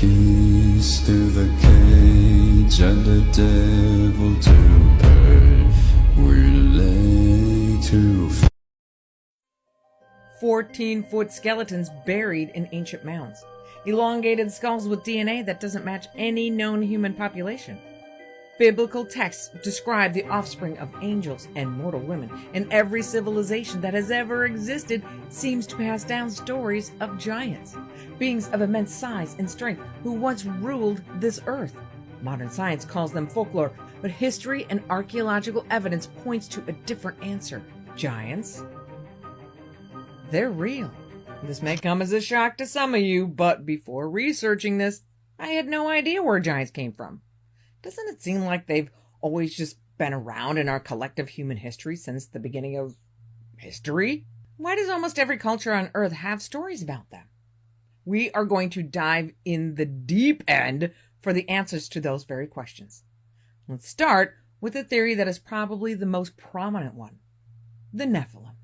keys to the cage and the devil to pay. We lay to 14-foot skeletons buried in ancient mounds. Elongated skulls with DNA that doesn't match any known human population. Biblical texts describe the offspring of angels and mortal women, and every civilization that has ever existed seems to pass down stories of giants, beings of immense size and strength who once ruled this earth. Modern science calls them folklore, but history and archaeological evidence points to a different answer. Giants? They're real. This may come as a shock to some of you, but before researching this, I had no idea where giants came from. Doesn't it seem like they've always just been around in our collective human history since the beginning of history? Why does almost every culture on Earth have stories about them? We are going to dive in the deep end for the answers to those very questions. Let's start with a theory that is probably the most prominent one: the Nephilim.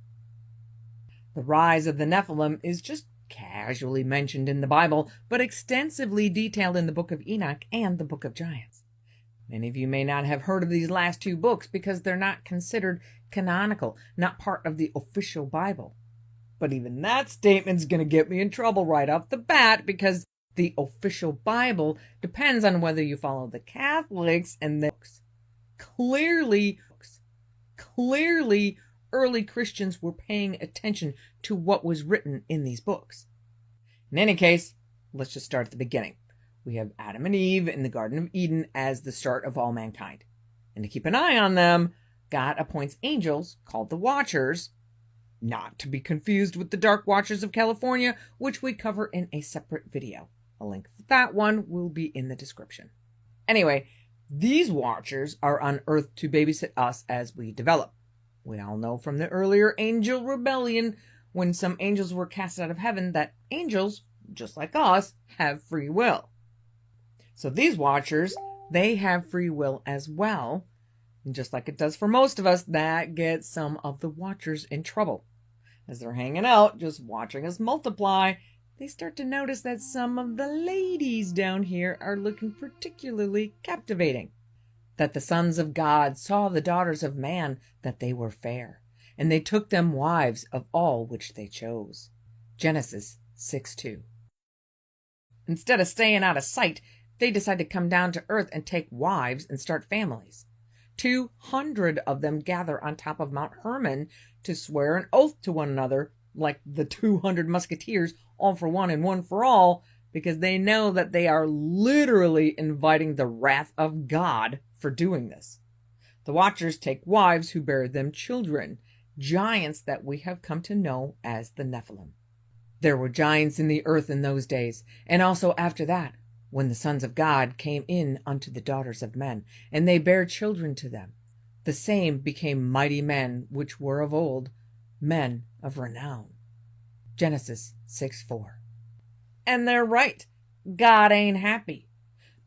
The rise of the Nephilim is just casually mentioned in the Bible, but extensively detailed in the Book of Enoch and the Book of Giants. Many of you may not have heard of these last two books because they're not considered canonical, not part of the official Bible. But even that statement's going to get me in trouble right off the bat, because the official Bible depends on whether you follow the Catholics and the books. Clearly, early Christians were paying attention to what was written in these books. In any case, let's just start at the beginning. We have Adam and Eve in the Garden of Eden as the start of all mankind. And to keep an eye on them, God appoints angels called the Watchers, not to be confused with the Dark Watchers of California, which we cover in a separate video. A link for that one will be in the description. Anyway, these Watchers are on Earth to babysit us as we develop. We all know from the earlier angel rebellion, when some angels were cast out of heaven, that angels, just like us, have free will. So these Watchers, they have free will as well. And just like it does for most of us, that gets some of the Watchers in trouble. As they're hanging out, just watching us multiply, they start to notice that some of the ladies down here are looking particularly captivating. That the sons of God saw the daughters of man, that they were fair, and they took them wives of all which they chose. Genesis 6:2. Instead of staying out of sight, they decide to come down to earth and take wives and start families. 200 of them gather on top of Mount Hermon to swear an oath to one another, like the 200 musketeers, all for one and one for all, because they know that they are literally inviting the wrath of God for doing this. The Watchers take wives who bear them children, giants that we have come to know as the Nephilim. There were giants in the earth in those days, and also after that, when the sons of God came in unto the daughters of men, and they bare children to them. The same became mighty men which were of old, men of renown. Genesis 6:4. And they're right. God ain't happy.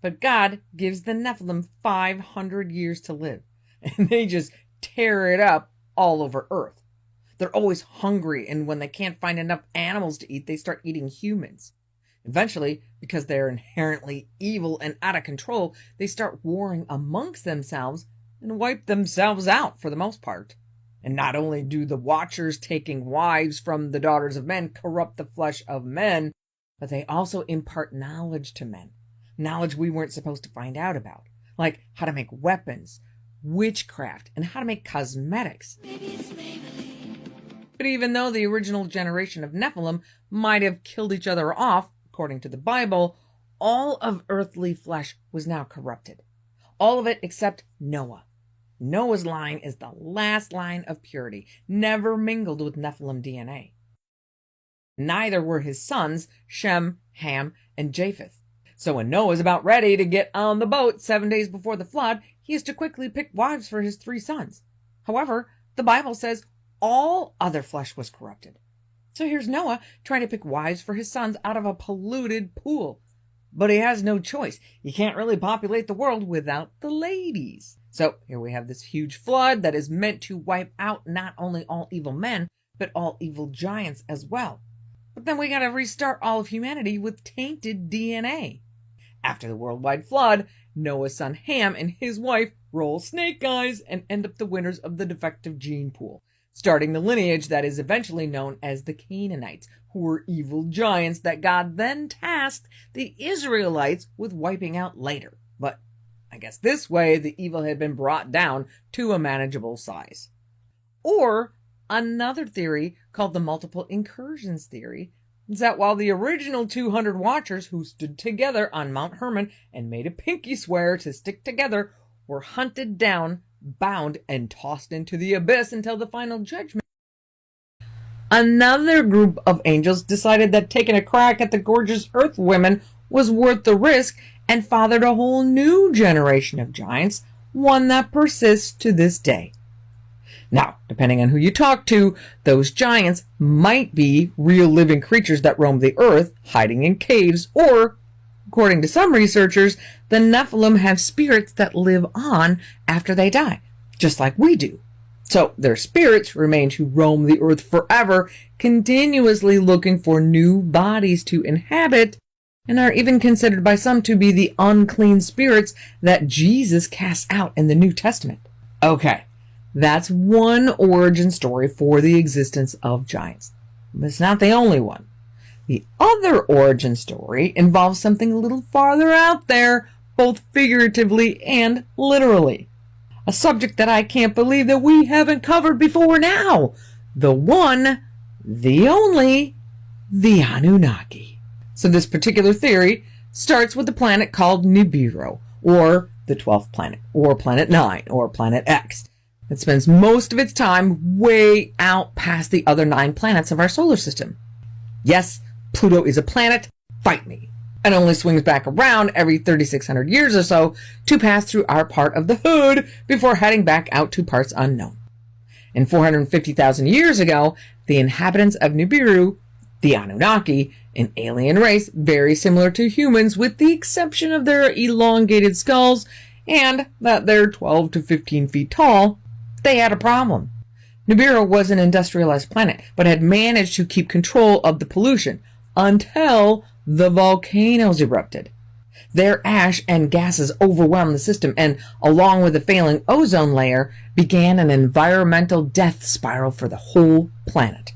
But God gives the Nephilim 500 years to live, and they just tear it up all over Earth. They're always hungry, and when they can't find enough animals to eat, they start eating humans. Eventually, because they're inherently evil and out of control, they start warring amongst themselves and wipe themselves out for the most part. And not only do the Watchers taking wives from the daughters of men corrupt the flesh of men, but they also impart knowledge to men. Knowledge we weren't supposed to find out about, like how to make weapons, witchcraft, and how to make cosmetics. But even though the original generation of Nephilim might have killed each other off, according to the Bible, all of earthly flesh was now corrupted. All of it except Noah. Noah's line is the last line of purity, never mingled with Nephilim DNA. Neither were his sons, Shem, Ham, and Japheth. So when Noah's about ready to get on the boat 7 days before the flood, he is to quickly pick wives for his 3 sons. However, the Bible says all other flesh was corrupted. So here's Noah trying to pick wives for his sons out of a polluted pool. But he has no choice. He can't really populate the world without the ladies. So here we have this huge flood that is meant to wipe out not only all evil men, but all evil giants as well. But then we gotta restart all of humanity with tainted DNA. After the worldwide flood, Noah's son Ham and his wife roll snake eyes and end up the winners of the defective gene pool, starting the lineage that is eventually known as the Canaanites, who were evil giants that God then tasked the Israelites with wiping out later. But I guess this way the evil had been brought down to a manageable size. Or another theory called the multiple incursions theory is that while the original 200 watchers who stood together on Mount Hermon and made a pinky swear to stick together were hunted down, bound, and tossed into the abyss until the final judgment, another group of angels decided that taking a crack at the gorgeous earth women was worth the risk and fathered a whole new generation of giants, one that persists to this day. Now, depending on who you talk to, those giants might be real living creatures that roam the earth, hiding in caves, or, according to some researchers, the Nephilim have spirits that live on after they die, just like we do. So their spirits remain to roam the earth forever, continuously looking for new bodies to inhabit, and are even considered by some to be the unclean spirits that Jesus casts out in the New Testament. Okay. That's one origin story for the existence of giants. But it's not the only one. The other origin story involves something a little farther out there, both figuratively and literally. A subject that I can't believe that we haven't covered before now. The one, the only, the Anunnaki. So this particular theory starts with a planet called Nibiru, or the 12th planet, or Planet 9, or Planet X. It spends most of its time way out past the other 9 planets of our solar system. Yes, Pluto is a planet, fight me, and only swings back around every 3,600 years or so to pass through our part of the hood before heading back out to parts unknown. And 450,000 years ago, the inhabitants of Nibiru, the Anunnaki, an alien race very similar to humans with the exception of their elongated skulls and that they're 12 to 15 feet tall, they had a problem. Nibiru was an industrialized planet, but had managed to keep control of the pollution until the volcanoes erupted. Their ash and gases overwhelmed the system and, along with the failing ozone layer, began an environmental death spiral for the whole planet.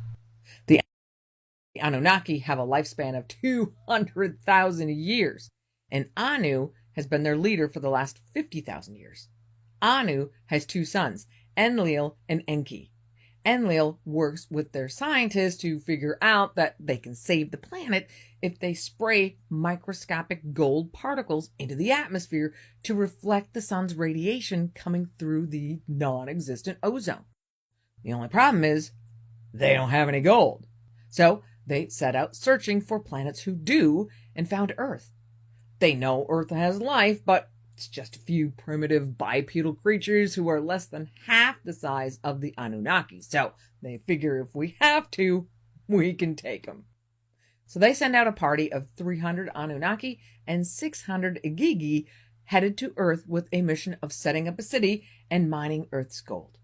The Anunnaki have a lifespan of 200,000 years, and Anu has been their leader for the last 50,000 years. Anu has 2 sons, Enlil and Enki. Enlil works with their scientists to figure out that they can save the planet if they spray microscopic gold particles into the atmosphere to reflect the sun's radiation coming through the non-existent ozone. The only problem is they don't have any gold. So they set out searching for planets who do and found Earth. They know Earth has life, but it's just a few primitive bipedal creatures who are less than half the size of the Anunnaki. So they figure if we have to, we can take them. So they send out a party of 300 Anunnaki and 600 Igigi headed to Earth with a mission of setting up a city and mining Earth's gold.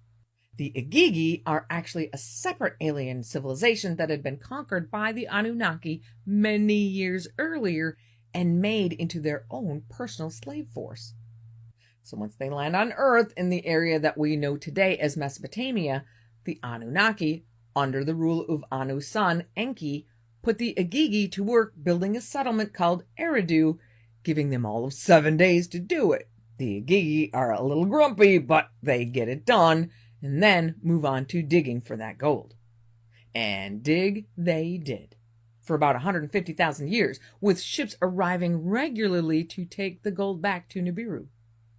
The Igigi are actually a separate alien civilization that had been conquered by the Anunnaki many years earlier and made into their own personal slave force. So once they land on Earth in the area that we know today as Mesopotamia, the Anunnaki, under the rule of Anu's son, Enki, put the Igigi to work building a settlement called Eridu, giving them all of 7 days to do it. The Igigi are a little grumpy, but they get it done, and then move on to digging for that gold. And dig they did. For about 150,000 years, with ships arriving regularly to take the gold back to Nibiru.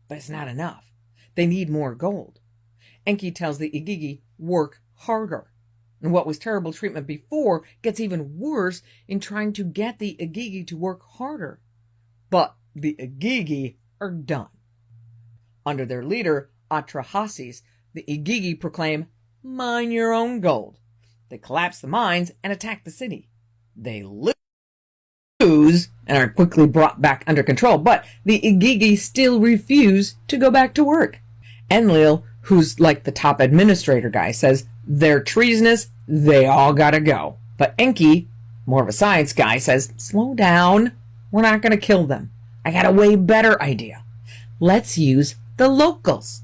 But it's not enough. They need more gold. Enki tells the Igigi, work harder. And what was terrible treatment before gets even worse in trying to get the Igigi to work harder. But the Igigi are done. Under their leader, Atrahasis, the Igigi proclaim, mine your own gold. They collapse the mines and attack the city. They lose and are quickly brought back under control, but the Igigi still refuse to go back to work. Enlil, who's like the top administrator guy, says they're treasonous, they all gotta go. But Enki, more of a science guy, says, slow down, we're not gonna kill them. I got a way better idea. Let's use the locals.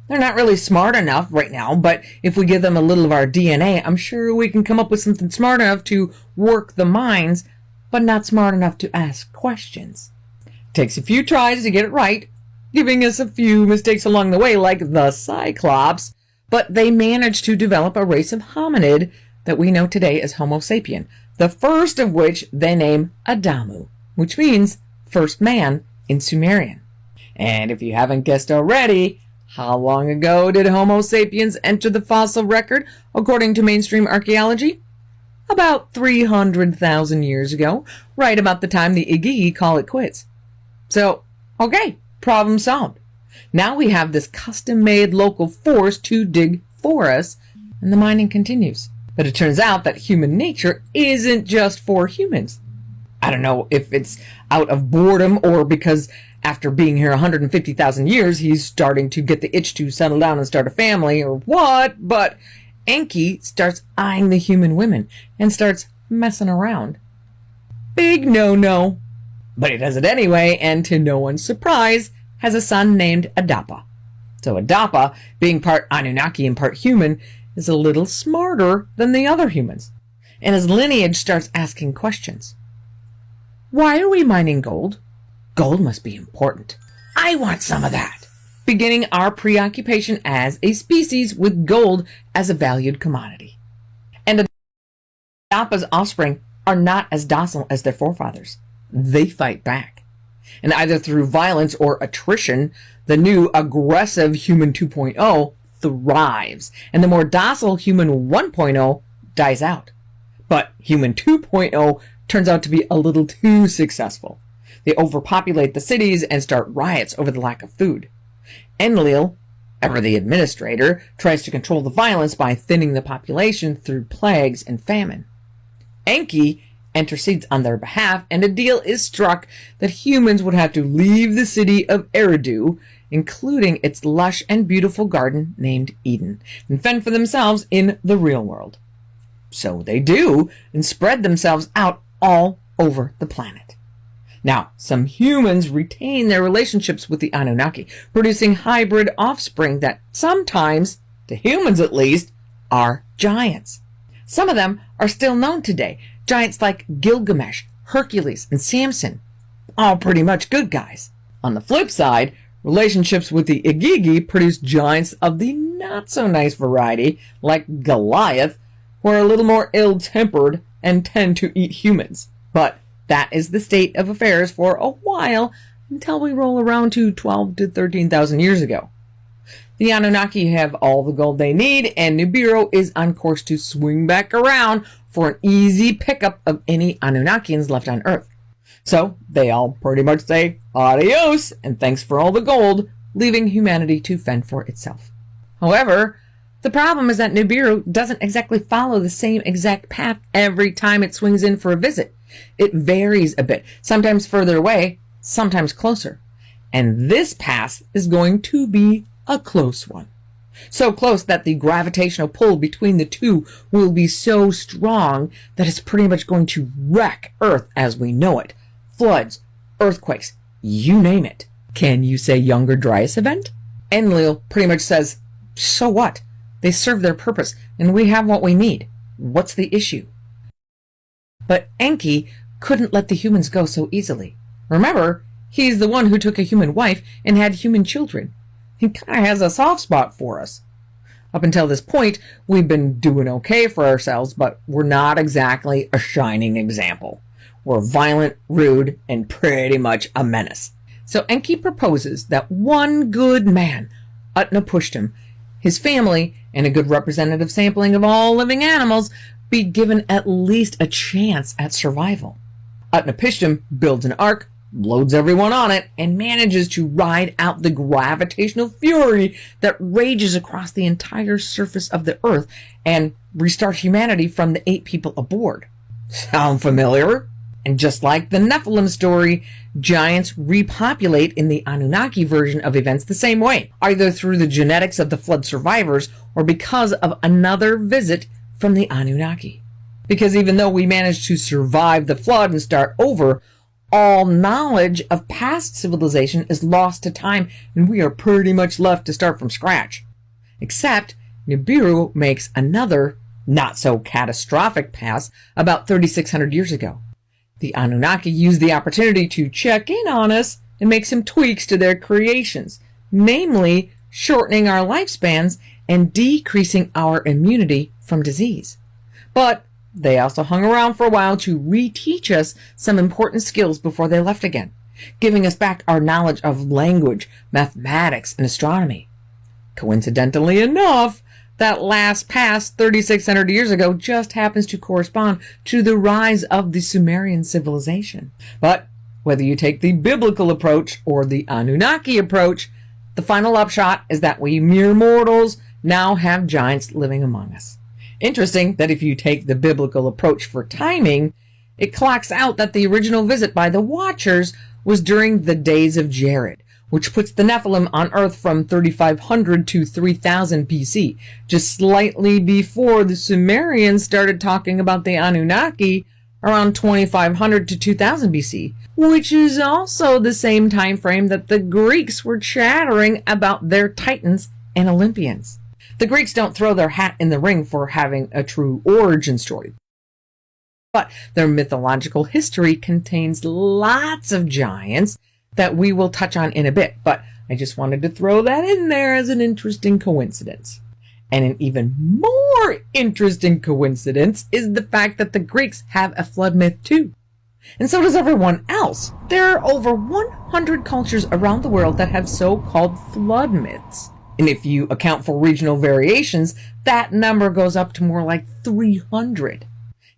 They're not really smart enough right now, but if we give them a little of our DNA, I'm sure we can come up with something smart enough to work the minds, but not smart enough to ask questions. Takes a few tries to get it right, giving us a few mistakes along the way, like the Cyclops, but they managed to develop a race of hominid that we know today as Homo sapien, the first of which they name Adamu, which means first man in Sumerian. And if you haven't guessed already, how long ago did Homo sapiens enter the fossil record, according to mainstream archaeology? About 300,000 years ago, right about the time the Igigi call it quits. So, okay, problem solved. Now we have this custom-made local forest to dig for us, and the mining continues. But it turns out that human nature isn't just for humans. I don't know if it's out of boredom or because after being here 150,000 years, he's starting to get the itch to settle down and start a family or what, but Enki starts eyeing the human women and starts messing around. Big no-no. But he does it anyway, and to no one's surprise, has a son named Adapa. So Adapa, being part Anunnaki and part human, is a little smarter than the other humans. And his lineage starts asking questions. Why are we mining gold? Gold must be important. I want some of that. Beginning our preoccupation as a species with gold as a valued commodity. And Adapa's offspring are not as docile as their forefathers. They fight back. And either through violence or attrition, the new aggressive human 2.0 thrives, and the more docile human 1.0 dies out. But human 2.0 turns out to be a little too successful. They overpopulate the cities and start riots over the lack of food. Enlil, ever the administrator, tries to control the violence by thinning the population through plagues and famine. Enki intercedes on their behalf, and a deal is struck that humans would have to leave the city of Eridu, including its lush and beautiful garden named Eden, and fend for themselves in the real world. So they do, and spread themselves out all over the planet. Now, some humans retain their relationships with the Anunnaki, producing hybrid offspring that sometimes, to humans at least, are giants. Some of them are still known today, giants like Gilgamesh, Hercules, and Samson, all pretty much good guys. On the flip side, relationships with the Igigi produce giants of the not-so-nice variety, like Goliath, who are a little more ill-tempered and tend to eat humans. But that is the state of affairs for a while, until we roll around to 12 to 13,000 years ago. The Anunnaki have all the gold they need, and Nibiru is on course to swing back around for an easy pickup of any Anunnakians left on Earth. So they all pretty much say adios and thanks for all the gold, leaving humanity to fend for itself. However, the problem is that Nibiru doesn't exactly follow the same exact path every time it swings in for a visit. It varies a bit, sometimes further away, sometimes closer. And this pass is going to be a close one. So close that the gravitational pull between the two will be so strong that it's pretty much going to wreck Earth as we know it. Floods, earthquakes, you name it. Can you say Younger Dryas event? Enlil pretty much says, so what? They serve their purpose, and we have what we need. What's the issue? But Enki couldn't let the humans go so easily. Remember, he's the one who took a human wife and had human children. He kind of has a soft spot for us. Up until this point, we've been doing okay for ourselves, but we're not exactly a shining example. We're violent, rude, and pretty much a menace. So Enki proposes that one good man, Utnapishtim, his family, and a good representative sampling of all living animals be given at least a chance at survival. Utnapishtim builds an ark, loads everyone on it, and manages to ride out the gravitational fury that rages across the entire surface of the Earth and restart humanity from the 8 people aboard. Sound familiar? And just like the Nephilim story, giants repopulate in the Anunnaki version of events the same way, either through the genetics of the flood survivors or because of another visit from the Anunnaki. Because even though we managed to survive the flood and start over, all knowledge of past civilization is lost to time, and we are pretty much left to start from scratch. Except Nibiru makes another, not so catastrophic pass about 3,600 years ago. The Anunnaki used the opportunity to check in on us and make some tweaks to their creations, namely shortening our lifespans and decreasing our immunity from disease. But they also hung around for a while to reteach us some important skills before they left again, giving us back our knowledge of language, mathematics, and astronomy. Coincidentally enough, that last pass 3,600 years ago just happens to correspond to the rise of the Sumerian civilization. But whether you take the biblical approach or the Anunnaki approach, the final upshot is that we mere mortals now have giants living among us. Interesting that if you take the biblical approach for timing, it clocks out that the original visit by the Watchers was during the days of Jared, which puts the Nephilim on Earth from 3,500 to 3,000 BC, just slightly before the Sumerians started talking about the Anunnaki around 2,500 to 2,000 BC, which is also the same time frame that the Greeks were chattering about their Titans and Olympians. The Greeks don't throw their hat in the ring for having a true origin story, but their mythological history contains lots of giants that we will touch on in a bit, but I just wanted to throw that in there as an interesting coincidence. And an even more interesting coincidence is the fact that the Greeks have a flood myth too. And so does everyone else. There are over 100 cultures around the world that have so-called flood myths. And if you account for regional variations, that number goes up to more like 300.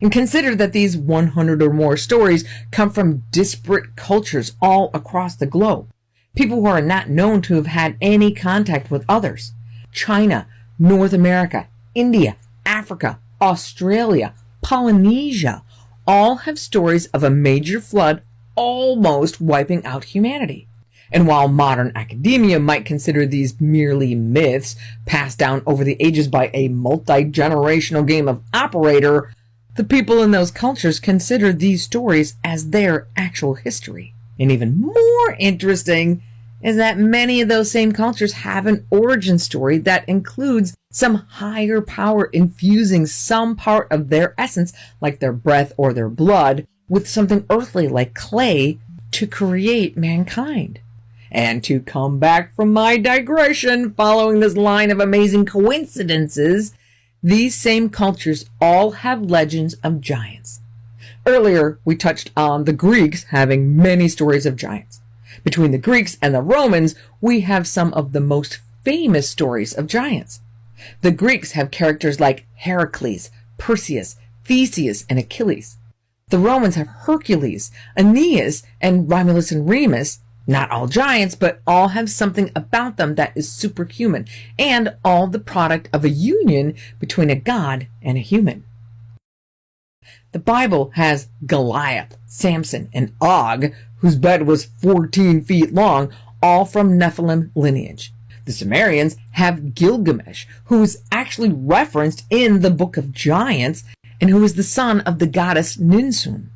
And consider that these 100 or more stories come from disparate cultures all across the globe. People who are not known to have had any contact with others. China, North America, India, Africa, Australia, Polynesia, all have stories of a major flood almost wiping out humanity. And while modern academia might consider these merely myths passed down over the ages by a multi-generational game of operator, the people in those cultures consider these stories as their actual history. And even more interesting is that many of those same cultures have an origin story that includes some higher power infusing some part of their essence, like their breath or their blood, with something earthly like clay to create mankind. And to come back from my digression following this line of amazing coincidences, these same cultures all have legends of giants. Earlier, we touched on the Greeks having many stories of giants. Between the Greeks and the Romans, we have some of the most famous stories of giants. The Greeks have characters like Heracles, Perseus, Theseus, and Achilles. The Romans have Hercules, Aeneas, and Romulus and Remus. Not all giants, but all have something about them that is superhuman, and all the product of a union between a god and a human. The Bible has Goliath, Samson, and Og, whose bed was 14 feet long, all from Nephilim lineage. The Sumerians have Gilgamesh, who is actually referenced in the Book of Giants, and who is the son of the goddess Ninsun.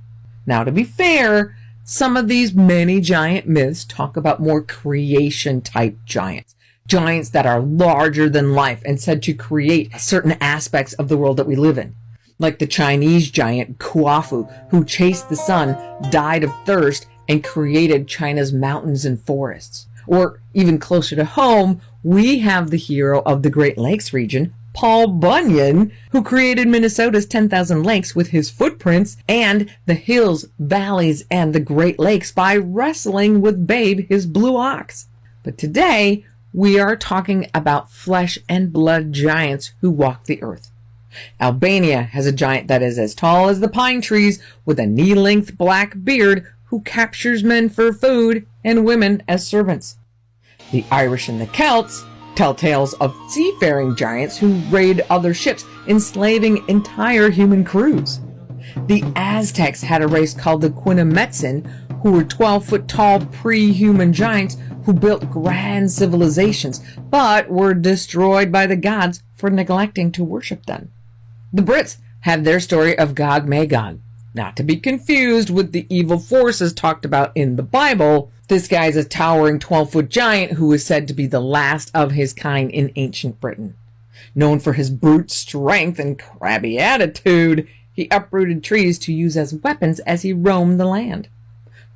Now, to be fair, some of these many giant myths talk about more creation-type giants. Giants that are larger than life and said to create certain aspects of the world that we live in. Like the Chinese giant Khufu, who chased the sun, died of thirst, and created China's mountains and forests. Or even closer to home, we have the hero of the Great Lakes region, Paul Bunyan, who created Minnesota's 10,000 lakes with his footprints and the hills, valleys, and the Great Lakes by wrestling with Babe, his blue ox. But today, we are talking about flesh and blood giants who walk the earth. Albania has a giant that is as tall as the pine trees with a knee-length black beard who captures men for food and women as servants. The Irish and the Celts tell tales of seafaring giants who raid other ships, enslaving entire human crews. The Aztecs had a race called the Quinametsin, who were 12-foot tall pre-human giants who built grand civilizations, but were destroyed by the gods for neglecting to worship them. The Brits have their story of Gog Magog. Not to be confused with the evil forces talked about in the Bible. This guy's a towering 12-foot giant who is said to be the last of his kind in ancient Britain. Known for his brute strength and crabby attitude, he uprooted trees to use as weapons as he roamed the land.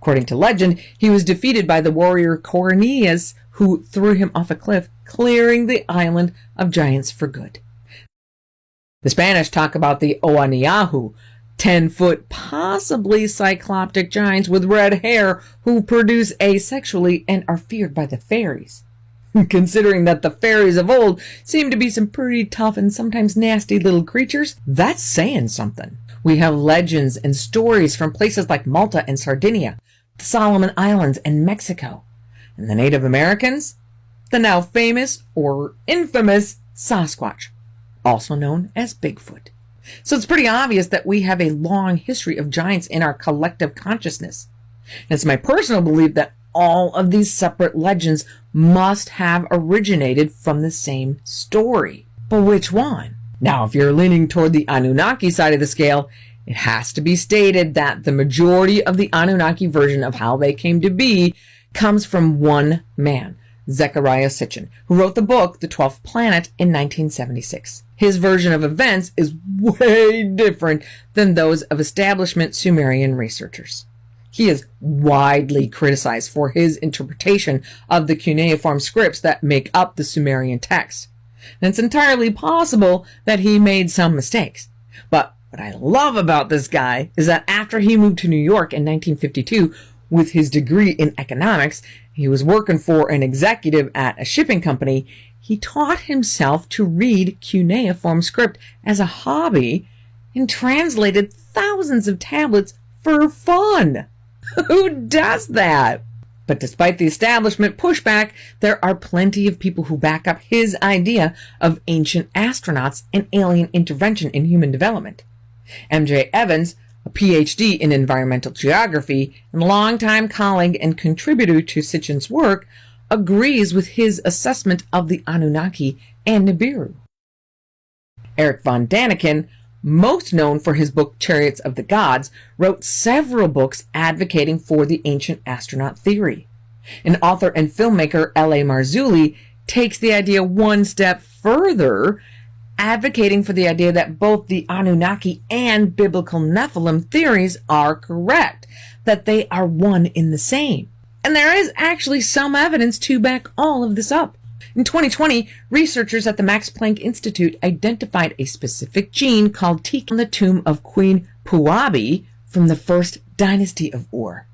According to legend, he was defeated by the warrior Cornelius, who threw him off a cliff, clearing the island of giants for good. The Spanish talk about the Oaniahu, 10-foot, possibly cycloptic giants with red hair who produce asexually and are feared by the fairies. Considering that the fairies of old seem to be some pretty tough and sometimes nasty little creatures, that's saying something. We have legends and stories from places like Malta and Sardinia, the Solomon Islands and Mexico. And the Native Americans? The now famous or infamous Sasquatch, also known as Bigfoot. So it's pretty obvious that we have a long history of giants in our collective consciousness. And it's my personal belief that all of these separate legends must have originated from the same story. But which one? Now, if you're leaning toward the Anunnaki side of the scale, it has to be stated that the majority of the Anunnaki version of how they came to be comes from one man, Zecharia Sitchin, who wrote the book The 12th Planet in 1976. His version of events is way different than those of establishment Sumerian researchers. He is widely criticized for his interpretation of the cuneiform scripts that make up the Sumerian text. And it's entirely possible that he made some mistakes. But what I love about this guy is that after he moved to New York in 1952 with his degree in economics, he was working for an executive at a shipping company. He taught himself to read cuneiform script as a hobby and translated thousands of tablets for fun. Who does that? But despite the establishment pushback, there are plenty of people who back up his idea of ancient astronauts and alien intervention in human development. M.J. Evans, a PhD in environmental geography and longtime colleague and contributor to Sitchin's work, agrees with his assessment of the Anunnaki and Nibiru. Eric von Daniken, most known for his book Chariots of the Gods, wrote several books advocating for the ancient astronaut theory. And author and filmmaker L.A. Marzulli takes the idea one step further, advocating for the idea that both the Anunnaki and biblical Nephilim theories are correct, that they are one in the same. And there is actually some evidence to back all of this up. In 2020, researchers at the Max Planck Institute identified a specific gene called TK on the tomb of Queen Puabi from the first dynasty of Ur.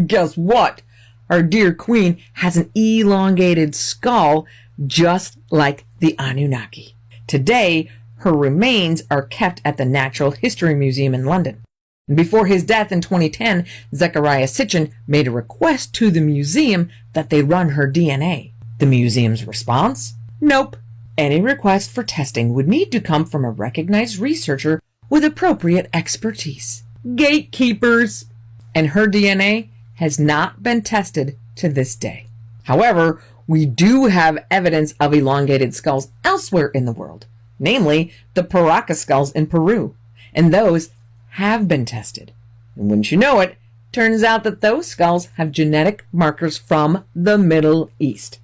Guess what? Our dear queen has an elongated skull just like the Anunnaki. Today, her remains are kept at the Natural History Museum in London. And before his death in 2010, Zecharia Sitchin made a request to the museum that they run her DNA. The museum's response? Nope. Any request for testing would need to come from a recognized researcher with appropriate expertise. Gatekeepers! And her DNA has not been tested to this day. However, we do have evidence of elongated skulls elsewhere in the world, namely the Paraca skulls in Peru, and those have been tested. And wouldn't you know it, turns out that those skulls have genetic markers from the Middle East.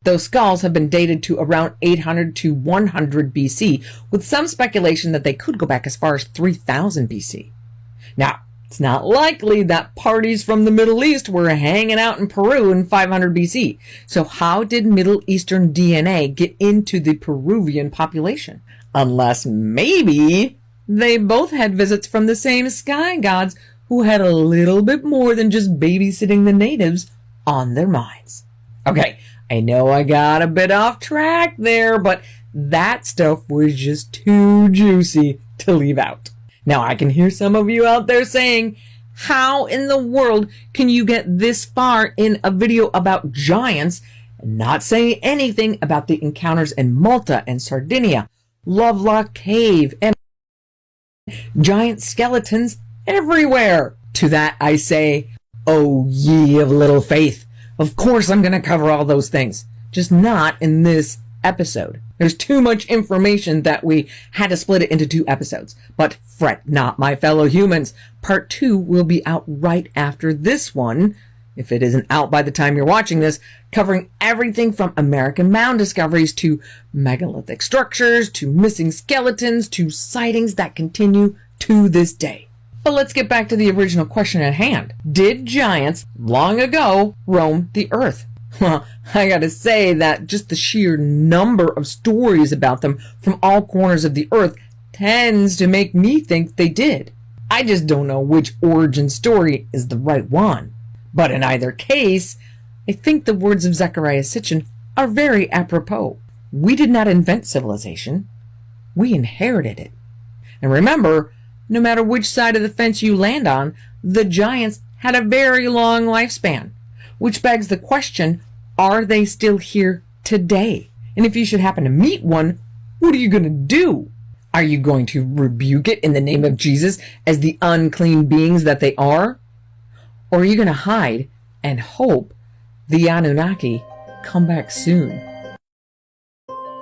Those skulls have been dated to around 800 to 100 BC, with some speculation that they could go back as far as 3000 BC. Now, it's not likely that parties from the Middle East were hanging out in Peru in 500 BC. So how did Middle Eastern DNA get into the Peruvian population? Unless maybe they both had visits from the same sky gods who had a little bit more than just babysitting the natives on their minds. Okay, I know I got a bit off track there, but that stuff was just too juicy to leave out. Now, I can hear some of you out there saying, how in the world can you get this far in a video about giants and not say anything about the encounters in Malta and Sardinia, Lovelock Cave, and giant skeletons everywhere? To that I say, oh ye of little faith. Of course I'm going to cover all those things, just not in this episode. There's too much information that we had to split it into 2 episodes. But fret not, my fellow humans. Part 2 will be out right after this one, if it isn't out by the time you're watching this, covering everything from American mound discoveries to megalithic structures, to missing skeletons, to sightings that continue to this day. But let's get back to the original question at hand. Did giants, long ago, roam the earth? Well, I gotta say that just the sheer number of stories about them from all corners of the earth tends to make me think they did. I just don't know which origin story is the right one. But in either case, I think the words of Zecharia Sitchin are very apropos. We did not invent civilization. We inherited it. And remember, no matter which side of the fence you land on, the giants had a very long lifespan. Which begs the question, are they still here today? And if you should happen to meet one, what are you going to do? Are you going to rebuke it in the name of Jesus as the unclean beings that they are? Or are you going to hide and hope the Anunnaki come back soon?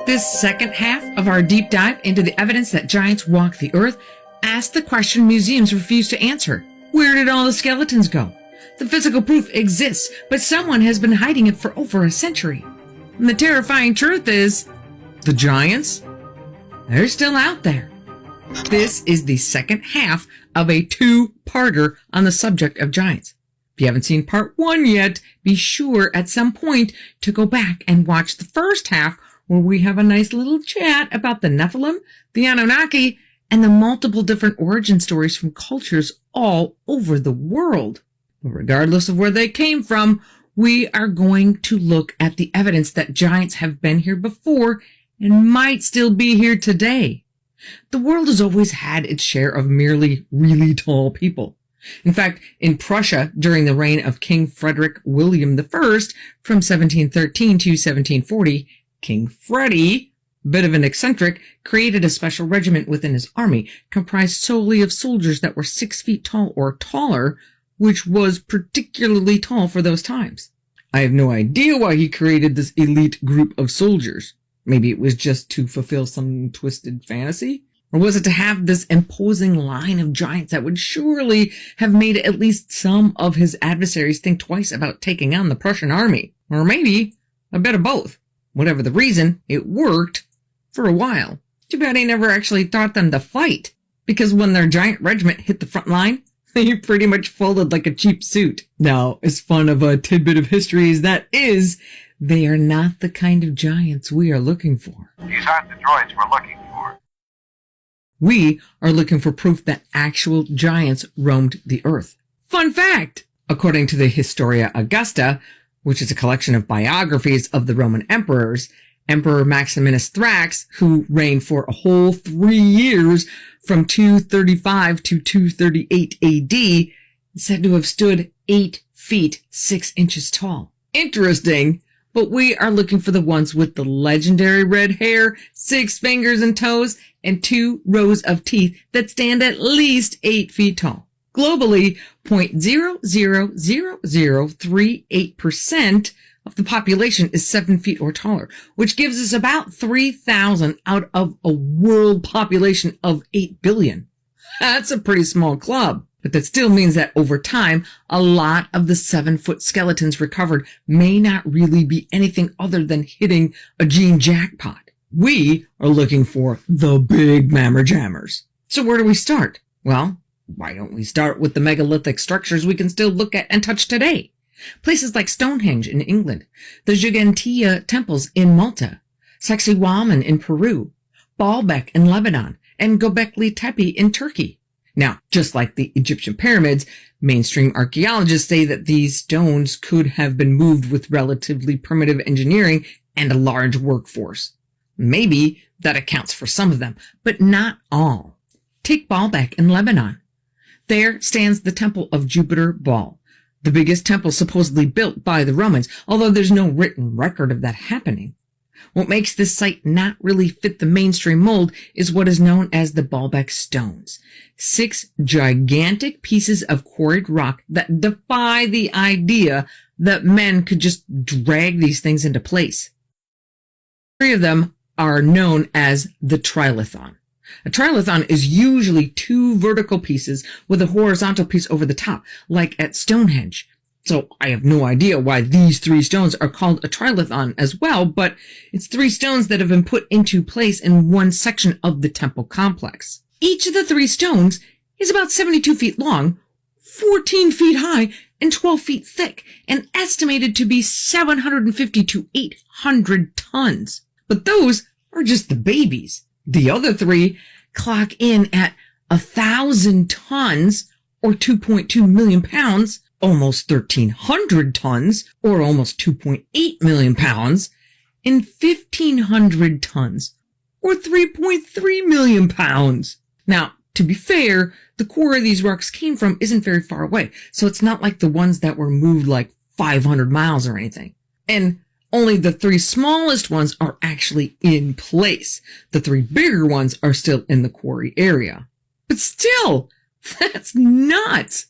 This second half of our deep dive into the evidence that giants walk the earth asks the question museums refuse to answer. Where did all the skeletons go? The physical proof exists, but someone has been hiding it for over a century. And the terrifying truth is, the giants? They're still out there. This is the second half of a 2-parter on the subject of giants. If you haven't seen part 1 yet, be sure at some point to go back and watch the first half where we have a nice little chat about the Nephilim, the Anunnaki, and the multiple different origin stories from cultures all over the world. But regardless of where they came from, we are going to look at the evidence that giants have been here before and might still be here today. The world has always had its share of merely really tall people. In fact, in Prussia, during the reign of King Frederick William I from 1713 to 1740, King Freddie, bit of an eccentric, created a special regiment within his army, comprised solely of soldiers that were 6 feet tall or taller, which was particularly tall for those times. I have no idea why he created this elite group of soldiers. Maybe it was just to fulfill some twisted fantasy? Or was it to have this imposing line of giants that would surely have made at least some of his adversaries think twice about taking on the Prussian army? Or maybe a bit of both. Whatever the reason, it worked for a while. Too bad he never actually taught them to fight, because when their giant regiment hit the front line, they pretty much folded like a cheap suit. Now, as fun of a tidbit of history as that is, they are not the kind of giants we are looking for. These aren't the droids we're looking for. We are looking for proof that actual giants roamed the earth. Fun fact! According to the Historia Augusta, which is a collection of biographies of the Roman emperors, Emperor Maximinus Thrax, who reigned for a whole 3 years from 235 to 238 AD, is said to have stood 8 feet 6 inches tall. Interesting, but we are looking for the ones with the legendary red hair, 6 fingers and toes, and 2 rows of teeth that stand at least 8 feet tall. Globally, 0.000038% of the population is 7 feet or taller, which gives us about 3,000 out of a world population of 8 billion. That's a pretty small club, but that still means that over time, a lot of the 7-foot skeletons recovered may not really be anything other than hitting a gene jackpot. We are looking for the big mammer jammers. So where do we start? Well, why don't we start with the megalithic structures we can still look at and touch today? Places like Stonehenge in England, the Gigantia temples in Malta, Sacsayhuaman in Peru, Baalbek in Lebanon, and Göbekli Tepe in Turkey. Now, just like the Egyptian pyramids, mainstream archaeologists say that these stones could have been moved with relatively primitive engineering and a large workforce. Maybe that accounts for some of them, but not all. Take Baalbek in Lebanon. There stands the temple of Jupiter Baal, the biggest temple supposedly built by the Romans, although there's no written record of that happening. What makes this site not really fit the mainstream mold is what is known as the Baalbek stones. 6 gigantic pieces of quarried rock that defy the idea that men could just drag these things into place. Three of them are known as the trilithon. A trilithon is usually two vertical pieces with a horizontal piece over the top, like at Stonehenge. So I have no idea why these three stones are called a trilithon as well, but it's three stones that have been put into place in one section of the temple complex. Each of the three stones is about 72 feet long, 14 feet high, and 12 feet thick, and estimated to be 750 to 800 tons. But those are just the babies. The other three clock in at 1,000 tons, or 2.2 million pounds, almost 1,300 tons, or almost 2.8 million pounds, and 1,500 tons, or 3.3 million pounds. Now, to be fair, the core of these rocks came from isn't very far away, so it's not like the ones that were moved like 500 miles or anything. And only the three smallest ones are actually in place. The three bigger ones are still in the quarry area. But still, that's nuts.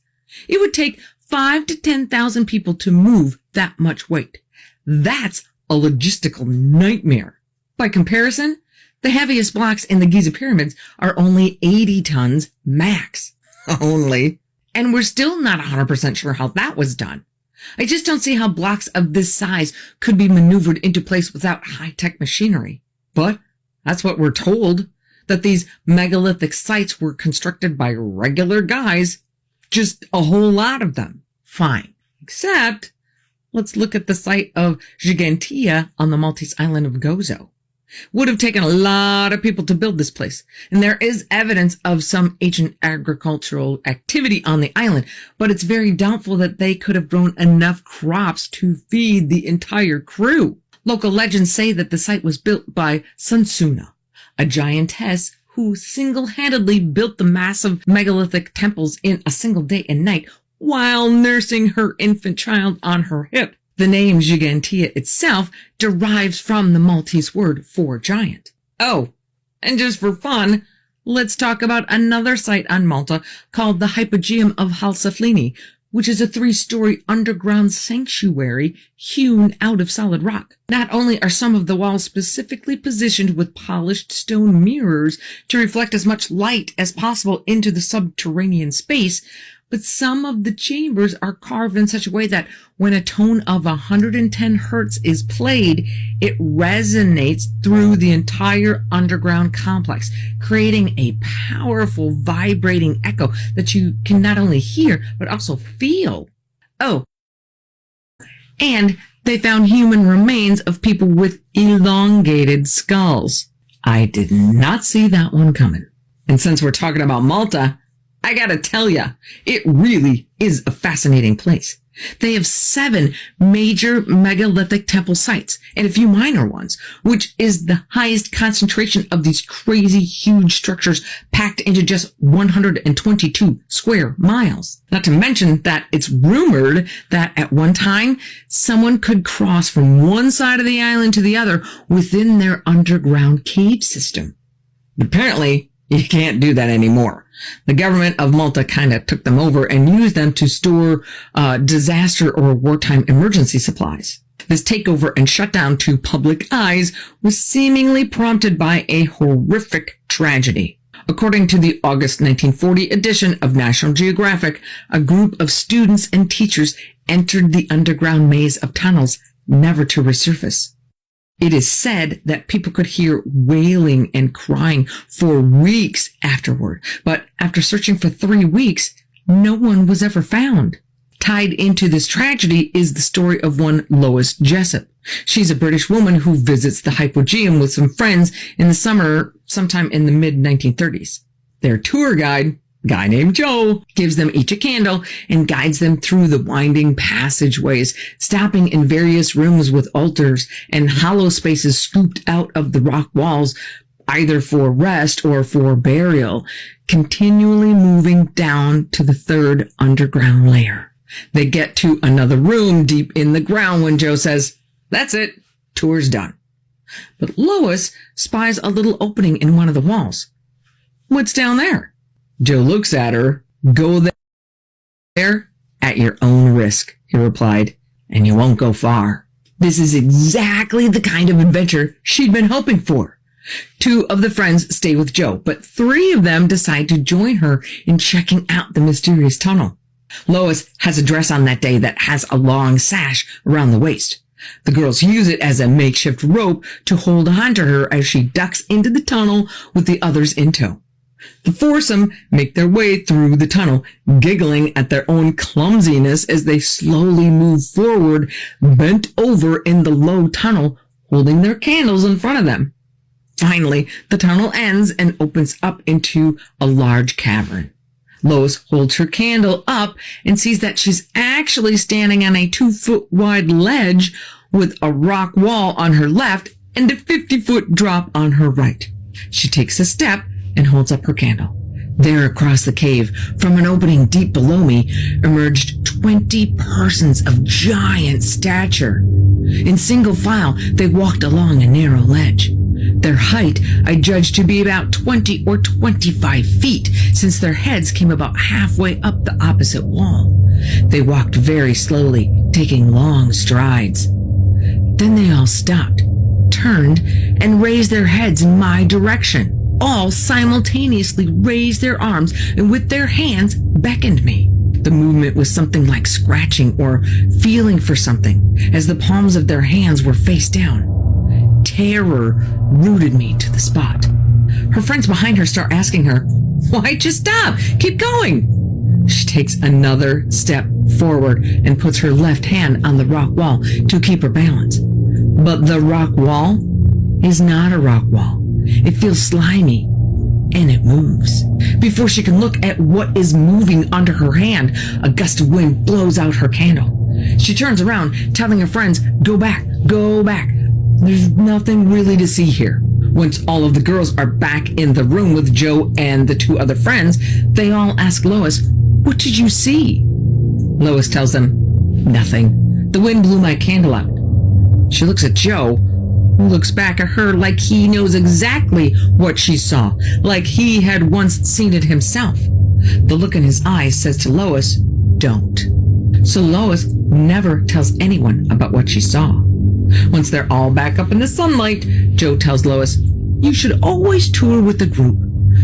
It would take 5,000 to 10,000 people to move that much weight. That's a logistical nightmare. By comparison, the heaviest blocks in the Giza pyramids are only 80 tons max. Only. And we're still not 100% sure how that was done. I just don't see how blocks of this size could be maneuvered into place without high-tech machinery. But that's what we're told, that these megalithic sites were constructed by regular guys, just a whole lot of them. Fine. Except, let's look at the site of Gigantia on the Maltese island of Gozo. Would have taken a lot of people to build this place, and there is evidence of some ancient agricultural activity on the island, but it's very doubtful that they could have grown enough crops to feed the entire crew. Local legends say that the site was built by Sunsuna, a giantess who single-handedly built the massive megalithic temples in a single day and night while nursing her infant child on her hip. The name Gigantia itself derives from the Maltese word for giant. Oh, and just for fun, let's talk about another site on Malta called the Hypogeum of Halsaflini, which is a 3-story underground sanctuary hewn out of solid rock. Not only are some of the walls specifically positioned with polished stone mirrors to reflect as much light as possible into the subterranean space, but some of the chambers are carved in such a way that when a tone of 110 hertz is played, it resonates through the entire underground complex, creating a powerful vibrating echo that you can not only hear, but also feel. Oh, and they found human remains of people with elongated skulls. I did not see that one coming. And since we're talking about Malta, I gotta tell ya, it really is a fascinating place. They have 7 major megalithic temple sites and a few minor ones, which is the highest concentration of these crazy huge structures packed into just 122 square miles. Not to mention that it's rumored that at one time, someone could cross from one side of the island to the other within their underground cave system. But apparently, you can't do that anymore. The government of Malta kind of took them over and used them to store disaster or wartime emergency supplies. This takeover and shutdown to public eyes was seemingly prompted by a horrific tragedy. According to the August 1940 edition of National Geographic, a group of students and teachers entered the underground maze of tunnels, never to resurface. It is said that people could hear wailing and crying for weeks afterward, but after searching for 3 weeks, no one was ever found. Tied into this tragedy is the story of one Lois Jessup. She's a British woman who visits the Hypogeum with some friends in the summer sometime in the mid-1930s. Their tour guide, a guy named Joe, gives them each a candle and guides them through the winding passageways, stopping in various rooms with altars and hollow spaces scooped out of the rock walls, either for rest or for burial, continually moving down to the 3rd underground layer. They get to another room deep in the ground when Joe says, "That's it, tour's done." But Lois spies a little opening in one of the walls. "What's down there?" Joe looks at her. "Go there at your own risk," he replied, "and you won't go far." This is exactly the kind of adventure she'd been hoping for. 2 of the friends stay with Jo, but 3 of them decide to join her in checking out the mysterious tunnel. Lois has a dress on that day that has a long sash around the waist. The girls use it as a makeshift rope to hold on to her as she ducks into the tunnel with the others in tow. The foursome make their way through the tunnel, giggling at their own clumsiness as they slowly move forward, bent over in the low tunnel, holding their candles in front of them. Finally, the tunnel ends and opens up into a large cavern. Lois holds her candle up and sees that she's actually standing on a 2-foot wide ledge with a rock wall on her left and a 50-foot drop on her right. She takes a step and holds up her candle. There across the cave, from an opening deep below me, emerged 20 persons of giant stature. In single file, they walked along a narrow ledge. Their height I judged to be about 20 or 25 feet, since their heads came about halfway up the opposite wall. They walked very slowly, taking long strides. Then they all stopped, turned, and raised their heads in my direction. All simultaneously raised their arms and with their hands beckoned me. The movement was something like scratching or feeling for something, as the palms of their hands were face down. Terror rooted me to the spot. Her friends behind her start asking her, "Why'd you stop? Keep going." She takes another step forward and puts her left hand on the rock wall to keep her balance. But the rock wall is not a rock wall. It feels slimy, and it moves. Before she can look at what is moving under her hand, a gust of wind blows out her candle. She turns around, telling her friends, "Go back, go back. There's nothing really to see here." Once all of the girls are back in the room with Jo and the 2 other friends, they all ask Lois, "What did you see?" Lois tells them, "Nothing. The wind blew my candle out." She looks at Jo, who looks back at her like he knows exactly what she saw, like he had once seen it himself. The look in his eyes says to Lois, "Don't." So Lois never tells anyone about what she saw. Once they're all back up in the sunlight, Jo tells Lois, "You should always tour with a group.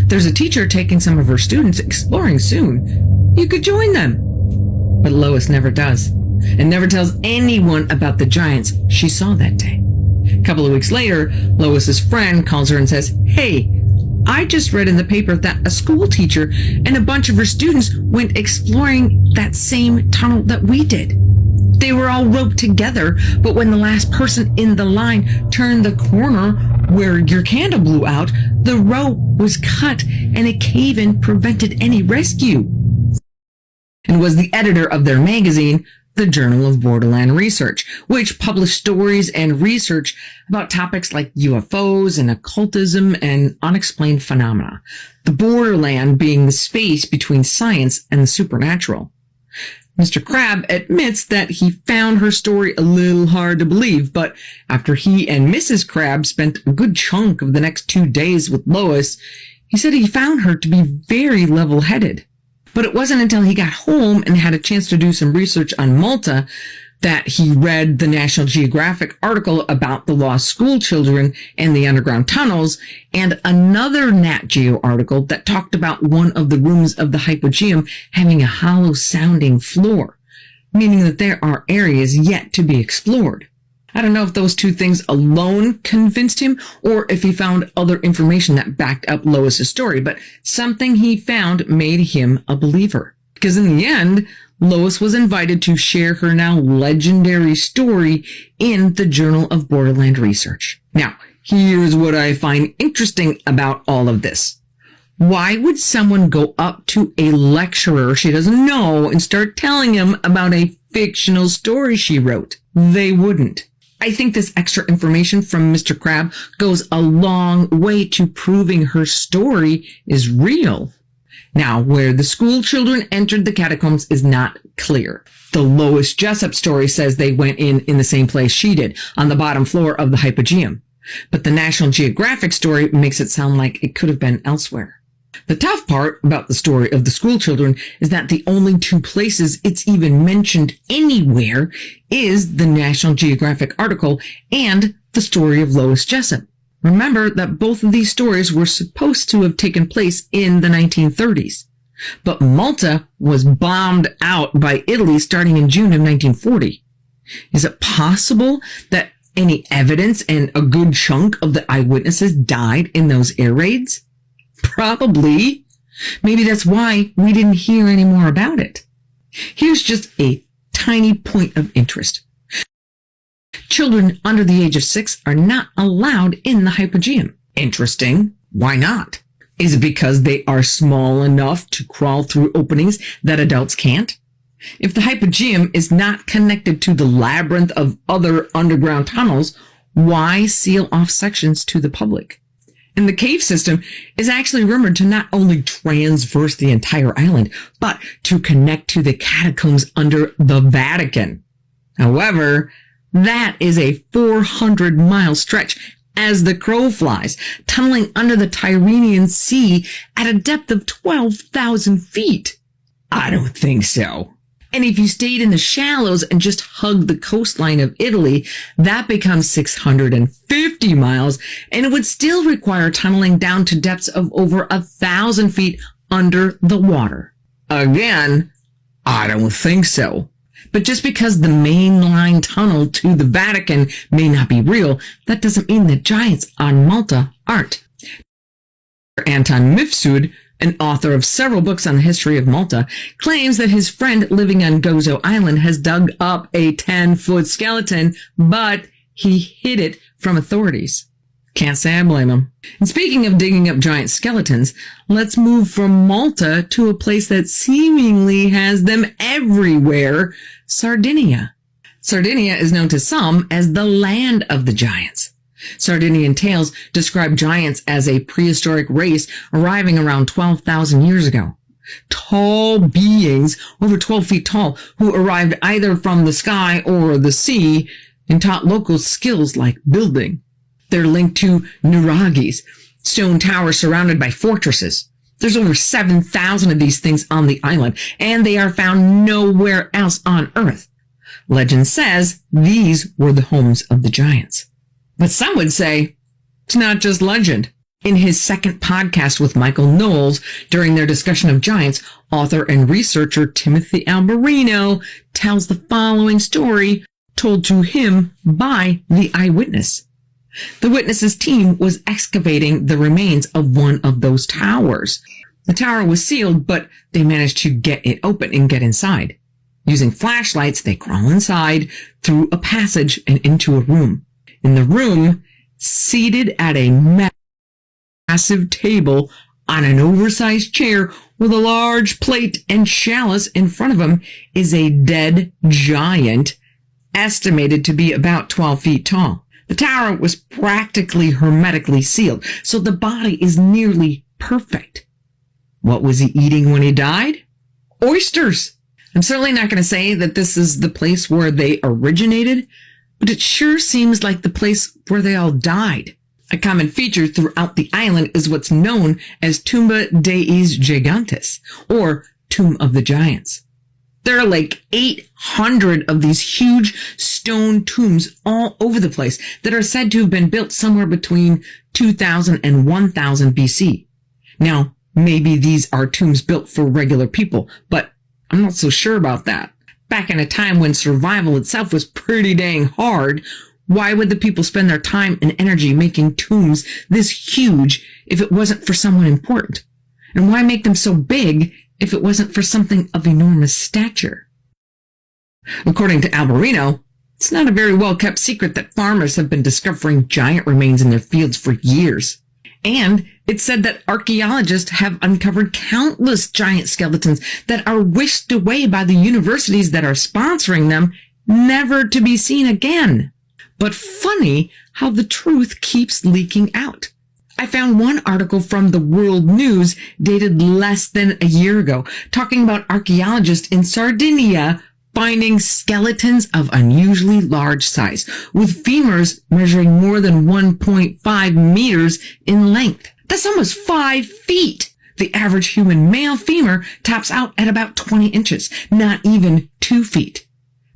There's a teacher taking some of her students exploring soon. You could join them." But Lois never does, and never tells anyone about the giants she saw that day. A couple of weeks later, Lois's friend calls her and says, "Hey, I just read in the paper that a school teacher and a bunch of her students went exploring that same tunnel that we did. They were all roped together, but when the last person in the line turned the corner where your candle blew out, the rope was cut and a cave-in prevented any rescue." And was the editor of their magazine, the Journal of Borderland Research, which published stories and research about topics like UFOs and occultism and unexplained phenomena, the borderland being the space between science and the supernatural. Mr. Crabbe admits that he found her story a little hard to believe, but after he and Mrs. Crabbe spent a good chunk of the next 2 days with Lois, he said he found her to be very level-headed. But it wasn't until he got home and had a chance to do some research on Malta that he read the National Geographic article about the lost school children and the underground tunnels, and another Nat Geo article that talked about one of the rooms of the hypogeum having a hollow-sounding floor, meaning that there are areas yet to be explored. I don't know if those 2 things alone convinced him or if he found other information that backed up Lois's story, but something he found made him a believer. Because in the end, Lois was invited to share her now legendary story in the Journal of Borderland Research. Now, here's what I find interesting about all of this. Why would someone go up to a lecturer she doesn't know and start telling him about a fictional story she wrote? They wouldn't. I think this extra information from Mr. Crabbe goes a long way to proving her story is real. Now, where the school children entered the catacombs is not clear. The Lois Jessup story says they went in the same place she did, on the bottom floor of the hypogeum. But the National Geographic story makes it sound like it could have been elsewhere. The tough part about the story of the school children is that the only two places it's even mentioned anywhere is the National Geographic article and the story of Lois Jessup. Remember that both of these stories were supposed to have taken place in the 1930s. But Malta was bombed out by Italy starting in June of 1940. Is it possible that any evidence and a good chunk of the eyewitnesses died in those air raids? Probably. Maybe that's why we didn't hear any more about it. Here's just a tiny point of interest. Children under the age of 6 are not allowed in the hypogeum. Interesting. Why not? Is it because they are small enough to crawl through openings that adults can't? If the hypogeum is not connected to the labyrinth of other underground tunnels, why seal off sections to the public? And the cave system is actually rumored to not only transverse the entire island, but to connect to the catacombs under the Vatican. However, that is a 400-mile stretch as the crow flies, tunneling under the Tyrrhenian Sea at a depth of 12,000 feet. I don't think so. And if you stayed in the shallows and just hugged the coastline of Italy, that becomes 650 miles, and it would still require tunneling down to depths of over 1,000 feet under the water. Again, I don't think so. But just because the mainline tunnel to the Vatican may not be real, that doesn't mean the giants on Malta aren't. Anton Mifsud, an author of several books on the history of Malta, claims that his friend living on Gozo Island has dug up a 10-foot skeleton, but he hid it from authorities. Can't say I blame him. And speaking of digging up giant skeletons, let's move from Malta to a place that seemingly has them everywhere, Sardinia. Sardinia is known to some as the land of the giants. Sardinian tales describe giants as a prehistoric race arriving around 12,000 years ago. Tall beings, over 12 feet tall, who arrived either from the sky or the sea and taught locals skills like building. They're linked to nuragis, stone towers surrounded by fortresses. There's over 7,000 of these things on the island, and they are found nowhere else on Earth. Legend says these were the homes of the giants. But some would say it's not just legend. In his second podcast with Michael Knowles, during their discussion of giants, author and researcher Timothy Alberino tells the following story told to him by the eyewitness. The witness's team was excavating the remains of one of those towers. The tower was sealed, but they managed to get it open and get inside. Using flashlights, they crawl inside, through a passage, and into a room. In the room, seated at a massive table on an oversized chair with a large plate and chalice in front of him, is a dead giant, estimated to be about 12 feet tall. The tower was practically hermetically sealed, so the body is nearly perfect. What was he eating when he died? Oysters! I'm certainly not going to say that this is the place where they originated, but it sure seems like the place where they all died. A common feature throughout the island is what's known as Tumba Deis Gigantes, or Tomb of the Giants. There are like 800 of these huge stone tombs all over the place that are said to have been built somewhere between 2000 and 1000 BC. Now, maybe these are tombs built for regular people, but I'm not so sure about that. Back in a time when survival itself was pretty dang hard, why would the people spend their time and energy making tombs this huge if it wasn't for someone important? And why make them so big if it wasn't for something of enormous stature? According to Alberino, it's not a very well-kept secret that farmers have been discovering giant remains in their fields for years. And it's said that archaeologists have uncovered countless giant skeletons that are whisked away by the universities that are sponsoring them, never to be seen again. But funny how the truth keeps leaking out. I found one article from the World News dated less than a year ago, talking about archaeologists in Sardinia finding skeletons of unusually large size, with femurs measuring more than 1.5 meters in length. That's almost 5 feet. The average human male femur tops out at about 20 inches, not even 2 feet.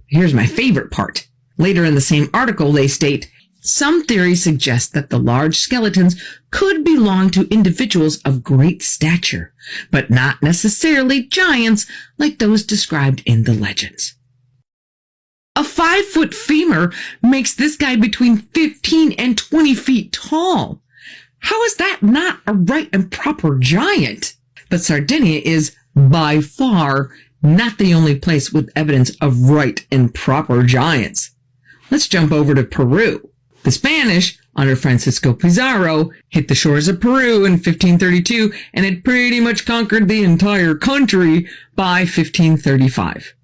Here's my favorite part. Later in the same article, they state, some theories suggest that the large skeletons could belong to individuals of great stature, but not necessarily giants like those described in the legends. A 5-foot femur makes this guy between 15 and 20 feet tall. How is that not a right and proper giant? But Sardinia is, by far, not the only place with evidence of right and proper giants. Let's jump over to Peru. The Spanish, under Francisco Pizarro, hit the shores of Peru in 1532 and had pretty much conquered the entire country by 1535.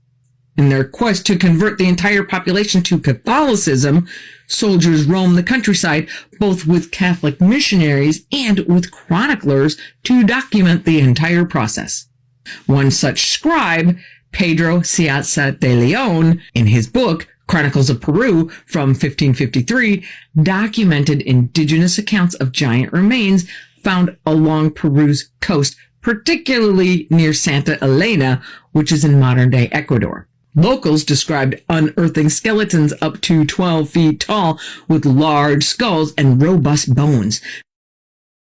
In their quest to convert the entire population to Catholicism, soldiers roamed the countryside both with Catholic missionaries and with chroniclers to document the entire process. One such scribe, Pedro Cieza de Leon, in his book Chronicles of Peru from 1553, documented indigenous accounts of giant remains found along Peru's coast, particularly near Santa Elena, which is in modern-day Ecuador. Locals described unearthing skeletons up to 12 feet tall with large skulls and robust bones,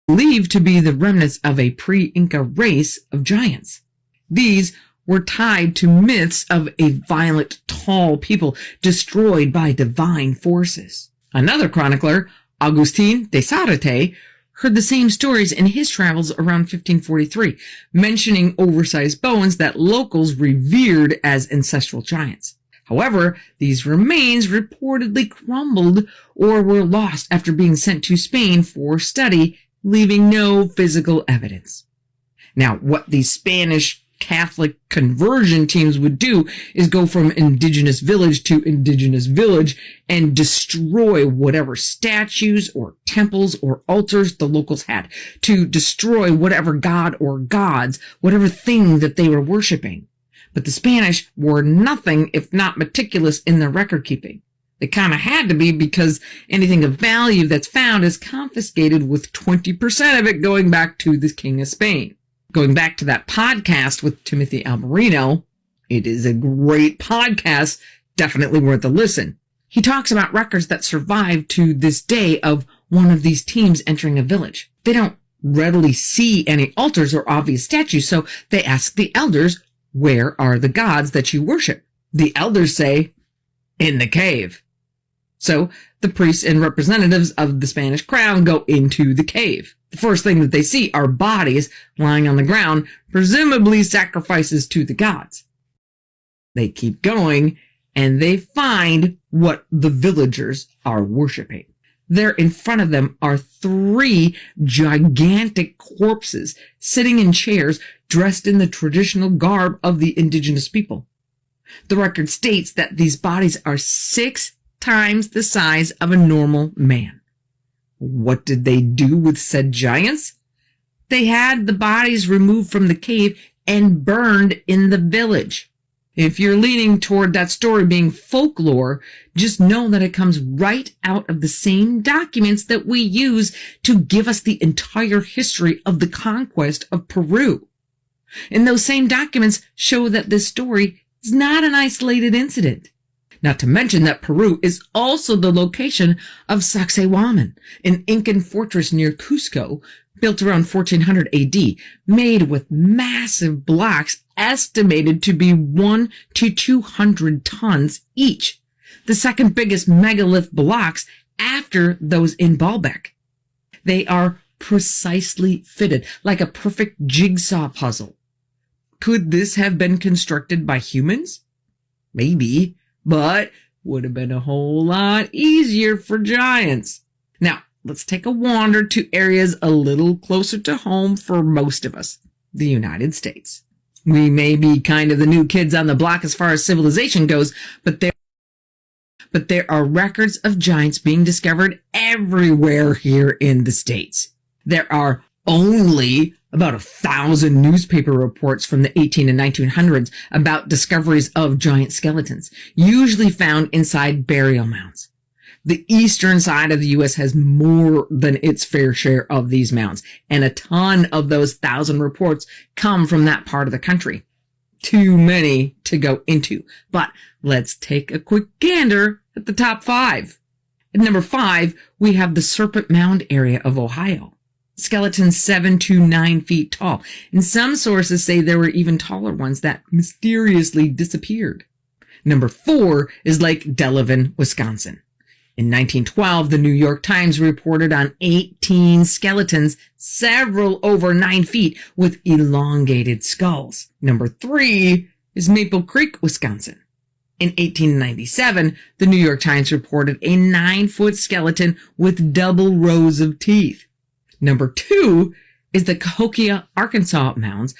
believed to be the remnants of a pre-Inca race of giants. These were tied to myths of a violent, tall people destroyed by divine forces. Another chronicler, Agustin de Zarate, heard the same stories in his travels around 1543, mentioning oversized bones that locals revered as ancestral giants. However, these remains reportedly crumbled or were lost after being sent to Spain for study, leaving no physical evidence. Now, what these Spanish Catholic conversion teams would do is go from indigenous village to indigenous village and destroy whatever statues or temples or altars the locals had, to destroy whatever god or gods, whatever thing that they were worshiping. But the Spanish were nothing if not meticulous in their record keeping. They kind of had to be, because anything of value that's found is confiscated, with 20% of it going back to the King of Spain. Going back to that podcast with Timothy Alberino, it is a great podcast, definitely worth a listen. He talks about records that survive to this day of one of these teams entering a village. They don't readily see any altars or obvious statues, so they ask the elders, where are the gods that you worship? The elders say, in the cave. So the priests and representatives of the Spanish crown go into the cave. The first thing that they see are bodies lying on the ground, presumably sacrifices to the gods. They keep going, and they find what the villagers are worshiping. There in front of them are 3 gigantic corpses sitting in chairs dressed in the traditional garb of the indigenous people. The record states that these bodies are 6 times the size of a normal man. What did they do with said giants? They had the bodies removed from the cave and burned in the village. If you're leaning toward that story being folklore, just know that it comes right out of the same documents that we use to give us the entire history of the conquest of Peru. And those same documents show that this story is not an isolated incident. Not to mention that Peru is also the location of Sacsayhuaman, an Incan fortress near Cusco, built around 1400 AD, made with massive blocks estimated to be 1 to 200 tons each, the second biggest megalith blocks after those in Baalbek. They are precisely fitted, like a perfect jigsaw puzzle. Could this have been constructed by humans? Maybe, but would have been a whole lot easier for giants. Now, let's take a wander to areas a little closer to home for most of us, the United States. We may be kind of the new kids on the block as far as civilization goes, but there are records of giants being discovered everywhere here in the States. There are only about 1,000 newspaper reports from the 18 and 1900s about discoveries of giant skeletons, usually found inside burial mounds. The eastern side of the U.S. has more than its fair share of these mounds, and a ton of those 1,000 reports come from that part of the country. Too many to go into, but let's take a quick gander at the top 5. At number 5, we have the Serpent Mound area of Ohio. Skeletons 7 to 9 feet tall, and some sources say there were even taller ones that mysteriously disappeared. Number 4 is Lake Delavan, Wisconsin. In 1912, the New York Times reported on 18 skeletons, several over 9 feet, with elongated skulls. Number 3 is Maple Creek, Wisconsin. In 1897, the New York Times reported a 9-foot skeleton with double rows of teeth. Number 2 is the Cahokia, Arkansas mounds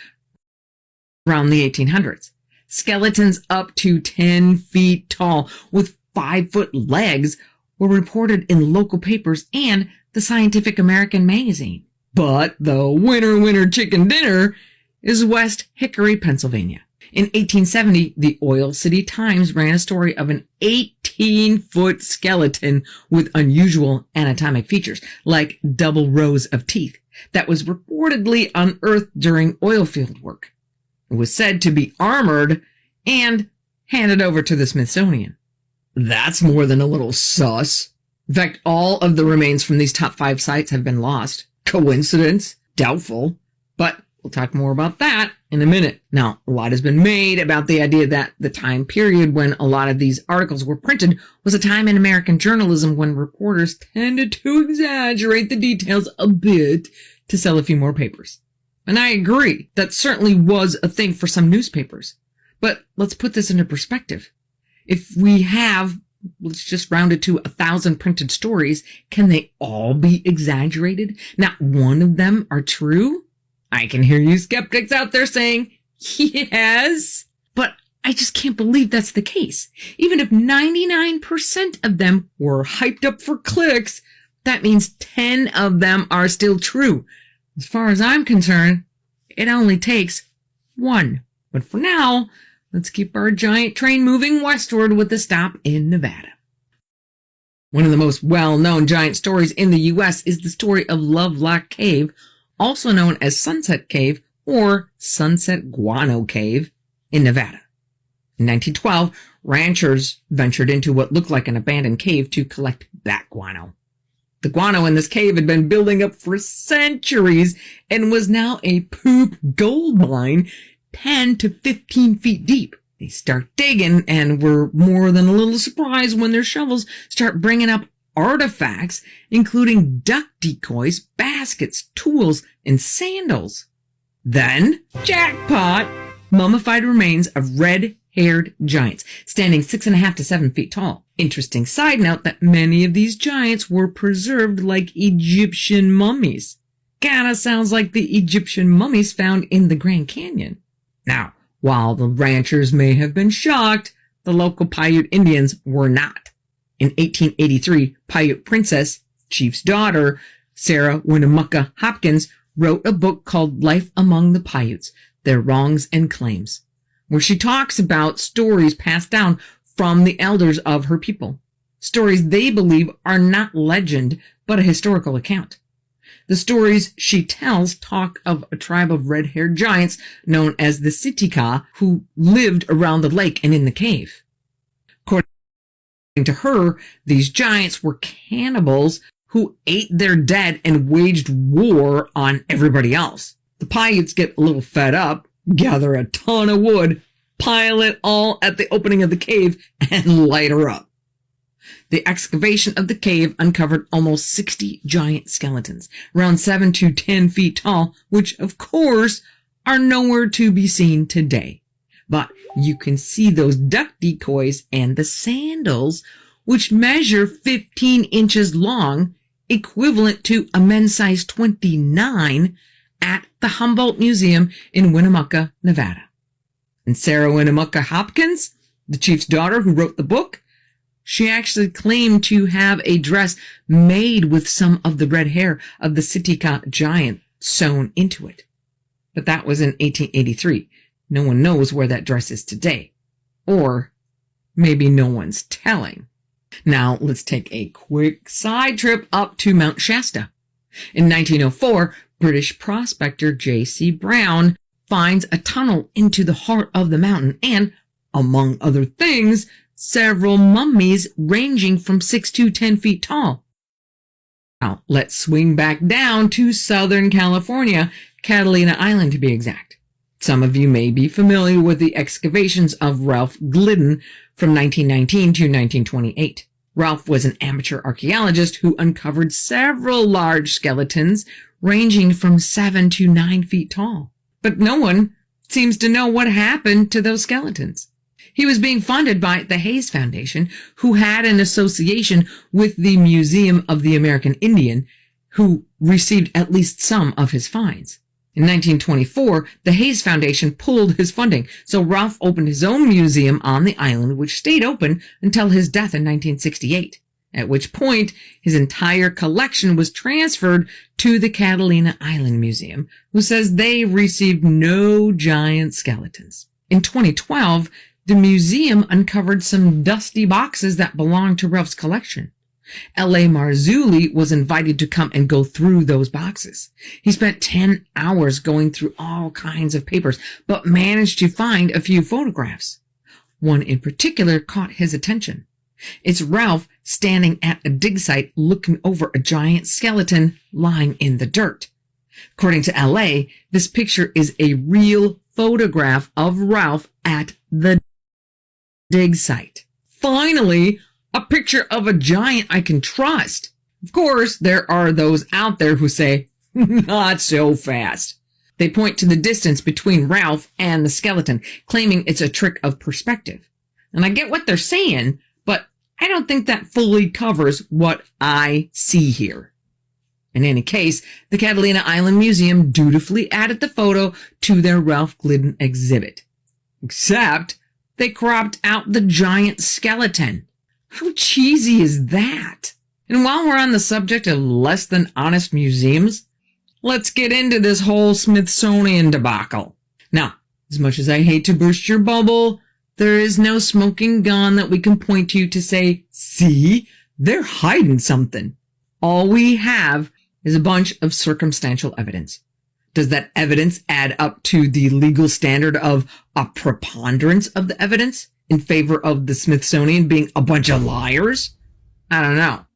around the 1800s. Skeletons up to 10 feet tall with 5-foot legs were reported in local papers and the Scientific American magazine. But the winner chicken dinner is West Hickory, Pennsylvania. In 1870, the Oil City Times ran a story of an 18-foot skeleton with unusual anatomic features, like double rows of teeth, that was reportedly unearthed during oil field work. It was said to be armored and handed over to the Smithsonian. That's more than a little sus. In fact, all of the remains from these top 5 sites have been lost. Coincidence? Doubtful. But we'll talk more about that in a minute. Now, a lot has been made about the idea that the time period when a lot of these articles were printed was a time in American journalism when reporters tended to exaggerate the details a bit to sell a few more papers. And I agree, that certainly was a thing for some newspapers. But let's put this into perspective. If we have, let's just round it to 1,000 printed stories, can they all be exaggerated? Not one of them are true? I can hear you skeptics out there saying, yes, but I just can't believe that's the case. Even if 99% of them were hyped up for clicks, that means 10 of them are still true. As far as I'm concerned, it only takes 1. But for now, let's keep our giant train moving westward with a stop in Nevada. One of the most well-known giant stories in the U.S. is the story of Lovelock Cave, also known as Sunset Cave or Sunset Guano Cave in Nevada. In 1912, ranchers ventured into what looked like an abandoned cave to collect bat guano. The guano in this cave had been building up for centuries and was now a poop gold mine 10 to 15 feet deep. They start digging and were more than a little surprised when their shovels start bringing up artifacts, including duck decoys, baskets, tools, and sandals. Then, jackpot! Mummified remains of red-haired giants, standing 6.5 to 7 feet tall. Interesting side note that many of these giants were preserved like Egyptian mummies. Kinda sounds like the Egyptian mummies found in the Grand Canyon. Now, while the ranchers may have been shocked, the local Paiute Indians were not. In 1883, Paiute Princess, Chief's daughter, Sarah Winnemucca Hopkins, wrote a book called Life Among the Paiutes, Their Wrongs and Claims, where she talks about stories passed down from the elders of her people. Stories they believe are not legend, but a historical account. The stories she tells talk of a tribe of red-haired giants known as the Sitika who lived around the lake and in the cave. According to her, these giants were cannibals who ate their dead and waged war on everybody else. The Paiutes get a little fed up, gather a ton of wood, pile it all at the opening of the cave, and light her up. The excavation of the cave uncovered almost 60 giant skeletons, around 7 to 10 feet tall, which, of course, are nowhere to be seen today. But you can see those duck decoys and the sandals, which measure 15 inches long, equivalent to a men's size 29, at the Humboldt Museum in Winnemucca, Nevada. And Sarah Winnemucca Hopkins, the chief's daughter who wrote the book, she actually claimed to have a dress made with some of the red hair of the Sitika giant sewn into it. But that was in 1883. No one knows where that dress is today. Or maybe no one's telling. Now let's take a quick side trip up to Mount Shasta. In 1904, British prospector J.C. Brown finds a tunnel into the heart of the mountain and, among other things, several mummies ranging from 6 to 10 feet tall. Now, let's swing back down to Southern California, Catalina Island to be exact. Some of you may be familiar with the excavations of Ralph Glidden from 1919 to 1928. Ralph was an amateur archaeologist who uncovered several large skeletons ranging from 7 to 9 feet tall. But no one seems to know what happened to those skeletons. He was being funded by the Hayes Foundation, who had an association with the Museum of the American Indian, who received at least some of his finds. In 1924, the Hayes Foundation pulled his funding, so Ralph opened his own museum on the island, which stayed open until his death in 1968, at which point his entire collection was transferred to the Catalina Island Museum, who says they received no giant skeletons. In 2012, the museum uncovered some dusty boxes that belonged to Ralph's collection. L.A. Marzulli was invited to come and go through those boxes. He spent 10 hours going through all kinds of papers, but managed to find a few photographs. One in particular caught his attention. It's Ralph standing at a dig site looking over a giant skeleton lying in the dirt. According to L.A., this picture is a real photograph of Ralph at the dig site. Finally, a picture of a giant I can trust. Of course, there are those out there who say, not so fast. They point to the distance between Ralph and the skeleton, claiming it's a trick of perspective. And I get what they're saying, but I don't think that fully covers what I see here. In any case, the Catalina Island Museum dutifully added the photo to their Ralph Glidden exhibit. Except they cropped out the giant skeleton. How cheesy is that? And while we're on the subject of less than honest museums, let's get into this whole Smithsonian debacle. Now, as much as I hate to burst your bubble, there is no smoking gun that we can point to say, see, they're hiding something. All we have is a bunch of circumstantial evidence. Does that evidence add up to the legal standard of a preponderance of the evidence in favor of the Smithsonian being a bunch of liars? I don't know.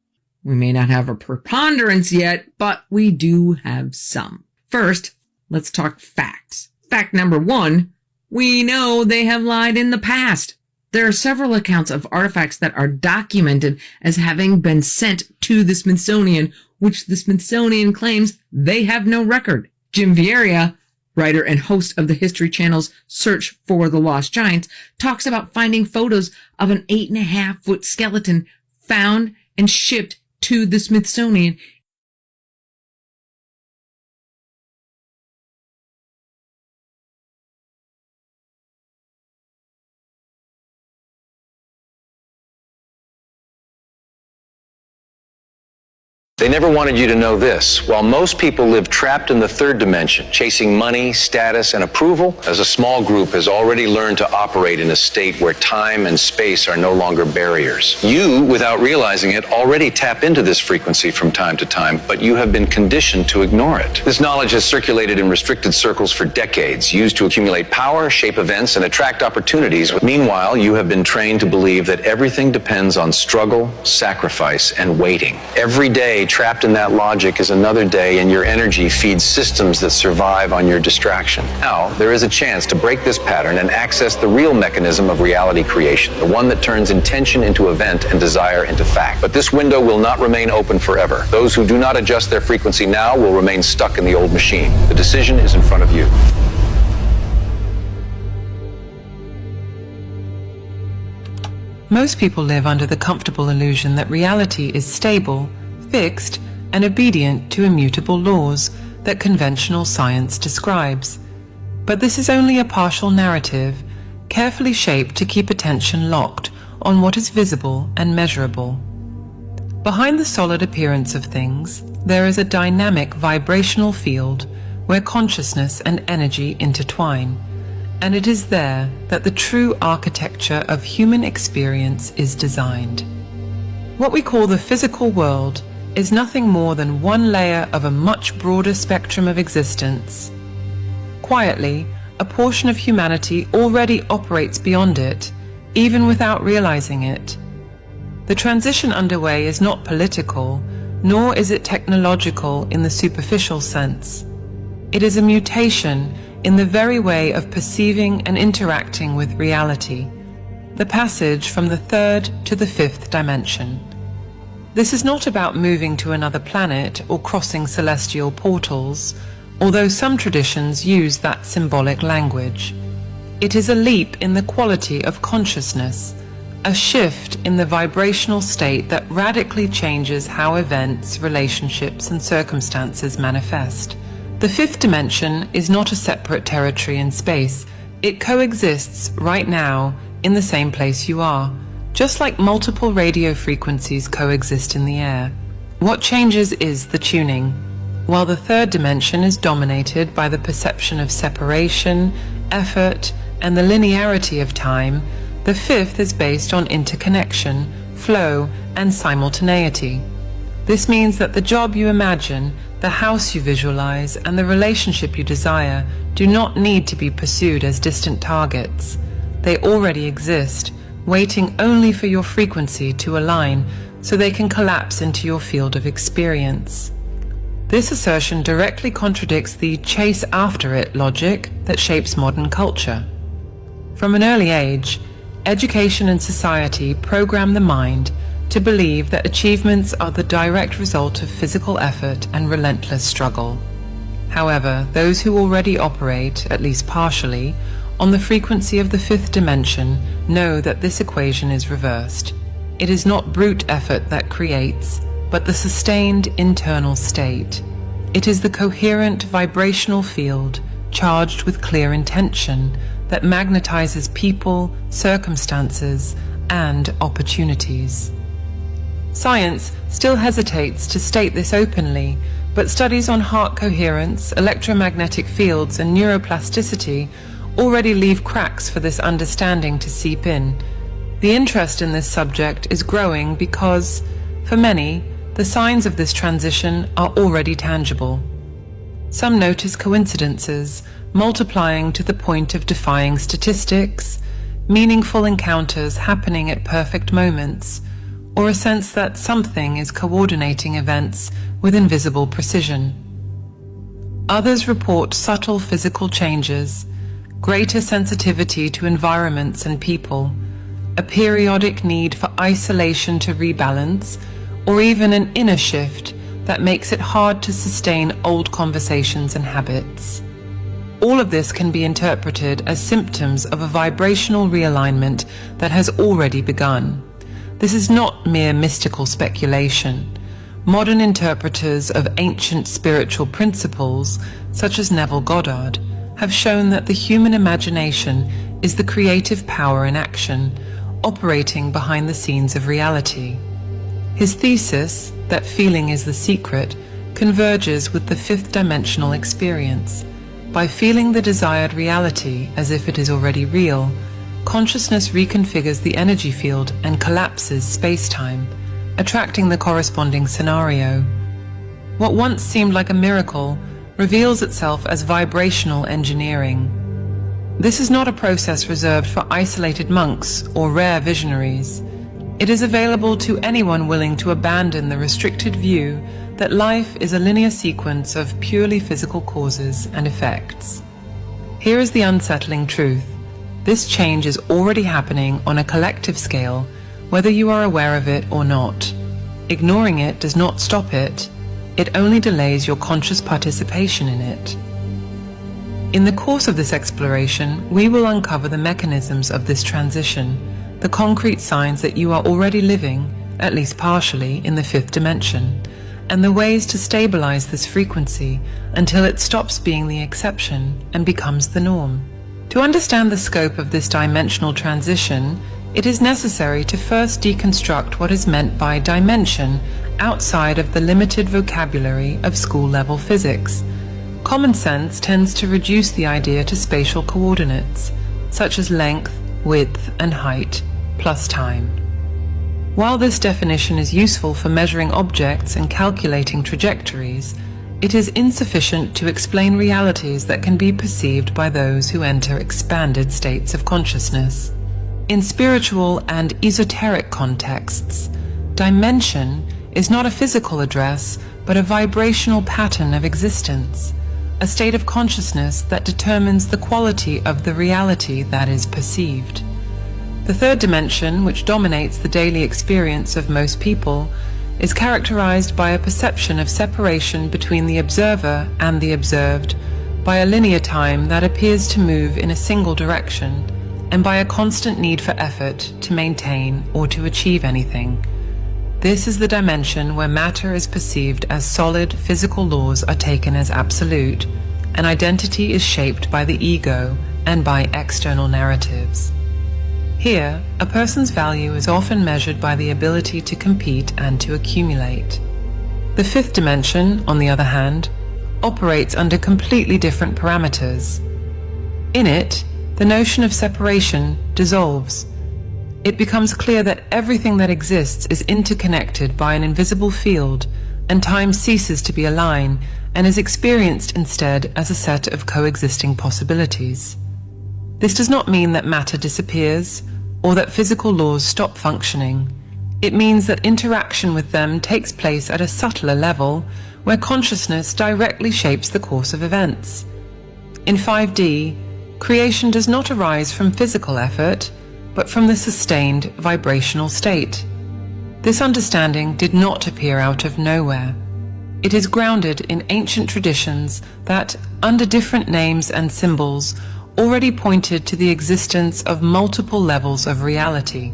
We may not have a preponderance yet, but we do have some. First, let's talk facts. Fact number 1, we know they have lied in the past. There are several accounts of artifacts that are documented as having been sent to the Smithsonian, which the Smithsonian claims they have no record. Jim Vieira, writer and host of the History Channel's Search for the Lost Giants, talks about finding photos of an 8.5-foot skeleton found and shipped to the Smithsonian. They never wanted you to know this. While most people live trapped in the third dimension, chasing money, status, and approval, as a small group has already learned to operate in a state where time and space are no longer barriers. You, without realizing it, already tap into this frequency from time to time, but you have been conditioned to ignore it. This knowledge has circulated in restricted circles for decades, used to accumulate power, shape events, and attract opportunities. Meanwhile, you have been trained to believe that everything depends on struggle, sacrifice, and waiting. Every day, trapped in that logic is another day, and your energy feeds systems that survive on your distraction. Now, there is a chance to break this pattern and access the real mechanism of reality creation, the one that turns intention into event and desire into fact. But this window will not remain open forever. Those who do not adjust their frequency now will remain stuck in the old machine. The decision is in front of you. Most people live under the comfortable illusion that reality is stable, fixed, and obedient to immutable laws that conventional science describes. But this is only a partial narrative, carefully shaped to keep attention locked on what is visible and measurable. Behind the solid appearance of things, there is a dynamic vibrational field where consciousness and energy intertwine, and it is there that the true architecture of human experience is designed. What we call the physical world is nothing more than one layer of a much broader spectrum of existence. Quietly, a portion of humanity already operates beyond it, even without realizing it. The transition underway is not political, nor is it technological in the superficial sense. It is a mutation in the very way of perceiving and interacting with reality, the passage from the third to the fifth dimension. This is not about moving to another planet or crossing celestial portals, although some traditions use that symbolic language. It is a leap in the quality of consciousness, a shift in the vibrational state that radically changes how events, relationships, and circumstances manifest. The fifth dimension is not a separate territory in space. It coexists right now in the same place you are, just like multiple radio frequencies coexist in the air. What changes is the tuning. While the third dimension is dominated by the perception of separation, effort, and the linearity of time, the fifth is based on interconnection, flow, and simultaneity. This means that the job you imagine, the house you visualize, and the relationship you desire do not need to be pursued as distant targets. They already exist, waiting only for your frequency to align so they can collapse into your field of experience. This assertion directly contradicts the chase after it logic that shapes modern culture. From an early age, education and society program the mind to believe that achievements are the direct result of physical effort and relentless struggle. However, those who already operate, at least partially, on the frequency of the fifth dimension know that this equation is reversed. It is not brute effort that creates, but the sustained internal state. It is the coherent vibrational field, charged with clear intention, that magnetizes people, circumstances, and opportunities. Science still hesitates to state this openly, but studies on heart coherence, electromagnetic fields, and neuroplasticity already leave cracks for this understanding to seep in. The interest in this subject is growing because, for many, the signs of this transition are already tangible. Some notice coincidences, multiplying to the point of defying statistics, meaningful encounters happening at perfect moments, or a sense that something is coordinating events with invisible precision. Others report subtle physical changes, greater sensitivity to environments and people, a periodic need for isolation to rebalance, or even an inner shift that makes it hard to sustain old conversations and habits. All of this can be interpreted as symptoms of a vibrational realignment that has already begun. This is not mere mystical speculation. Modern interpreters of ancient spiritual principles, such as Neville Goddard, have shown that the human imagination is the creative power in action, operating behind the scenes of reality. His thesis, that feeling is the secret, converges with the fifth dimensional experience. By feeling the desired reality as if it is already real, consciousness reconfigures the energy field and collapses space-time, attracting the corresponding scenario. What once seemed like a miracle reveals itself as vibrational engineering. This is not a process reserved for isolated monks or rare visionaries. It is available to anyone willing to abandon the restricted view that life is a linear sequence of purely physical causes and effects. Here is the unsettling truth. This change is already happening on a collective scale, whether you are aware of it or not. Ignoring it does not stop it. It only delays your conscious participation in it. In the course of this exploration, we will uncover the mechanisms of this transition, the concrete signs that you are already living, at least partially, in the fifth dimension, and the ways to stabilize this frequency until it stops being the exception and becomes the norm. To understand the scope of this dimensional transition, it is necessary to first deconstruct what is meant by dimension outside of the limited vocabulary of school-level physics. Common sense tends to reduce the idea to spatial coordinates, such as length, width, and height, plus time. While this definition is useful for measuring objects and calculating trajectories, it is insufficient to explain realities that can be perceived by those who enter expanded states of consciousness. In spiritual and esoteric contexts, dimension is not a physical address, but a vibrational pattern of existence, a state of consciousness that determines the quality of the reality that is perceived. The third dimension, which dominates the daily experience of most people, is characterized by a perception of separation between the observer and the observed, by a linear time that appears to move in a single direction, and by a constant need for effort to maintain or to achieve anything. This is the dimension where matter is perceived as solid, physical laws are taken as absolute, and identity is shaped by the ego and by external narratives. Here, a person's value is often measured by the ability to compete and to accumulate. The fifth dimension, on the other hand, operates under completely different parameters. In it, the notion of separation dissolves. It becomes clear that everything that exists is interconnected by an invisible field, and time ceases to be a line and is experienced instead as a set of coexisting possibilities. This does not mean that matter disappears or that physical laws stop functioning. It means that interaction with them takes place at a subtler level where consciousness directly shapes the course of events. In 5D, creation does not arise from physical effort, but from the sustained vibrational state. This understanding did not appear out of nowhere. It is grounded in ancient traditions that, under different names and symbols, already pointed to the existence of multiple levels of reality.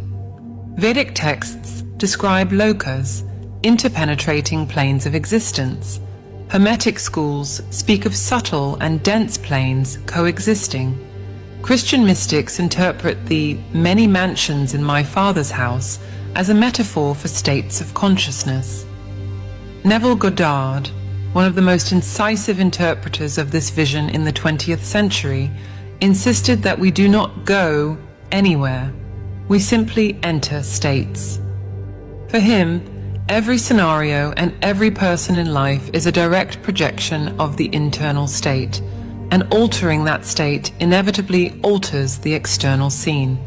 Vedic texts describe lokas, interpenetrating planes of existence. Hermetic schools speak of subtle and dense planes coexisting. Christian mystics interpret the many mansions in my Father's house as a metaphor for states of consciousness. Neville Goddard, one of the most incisive interpreters of this vision in the 20th century, insisted that we do not go anywhere. We simply enter states. For him, every scenario and every person in life is a direct projection of the internal state, and altering that state inevitably alters the external scene.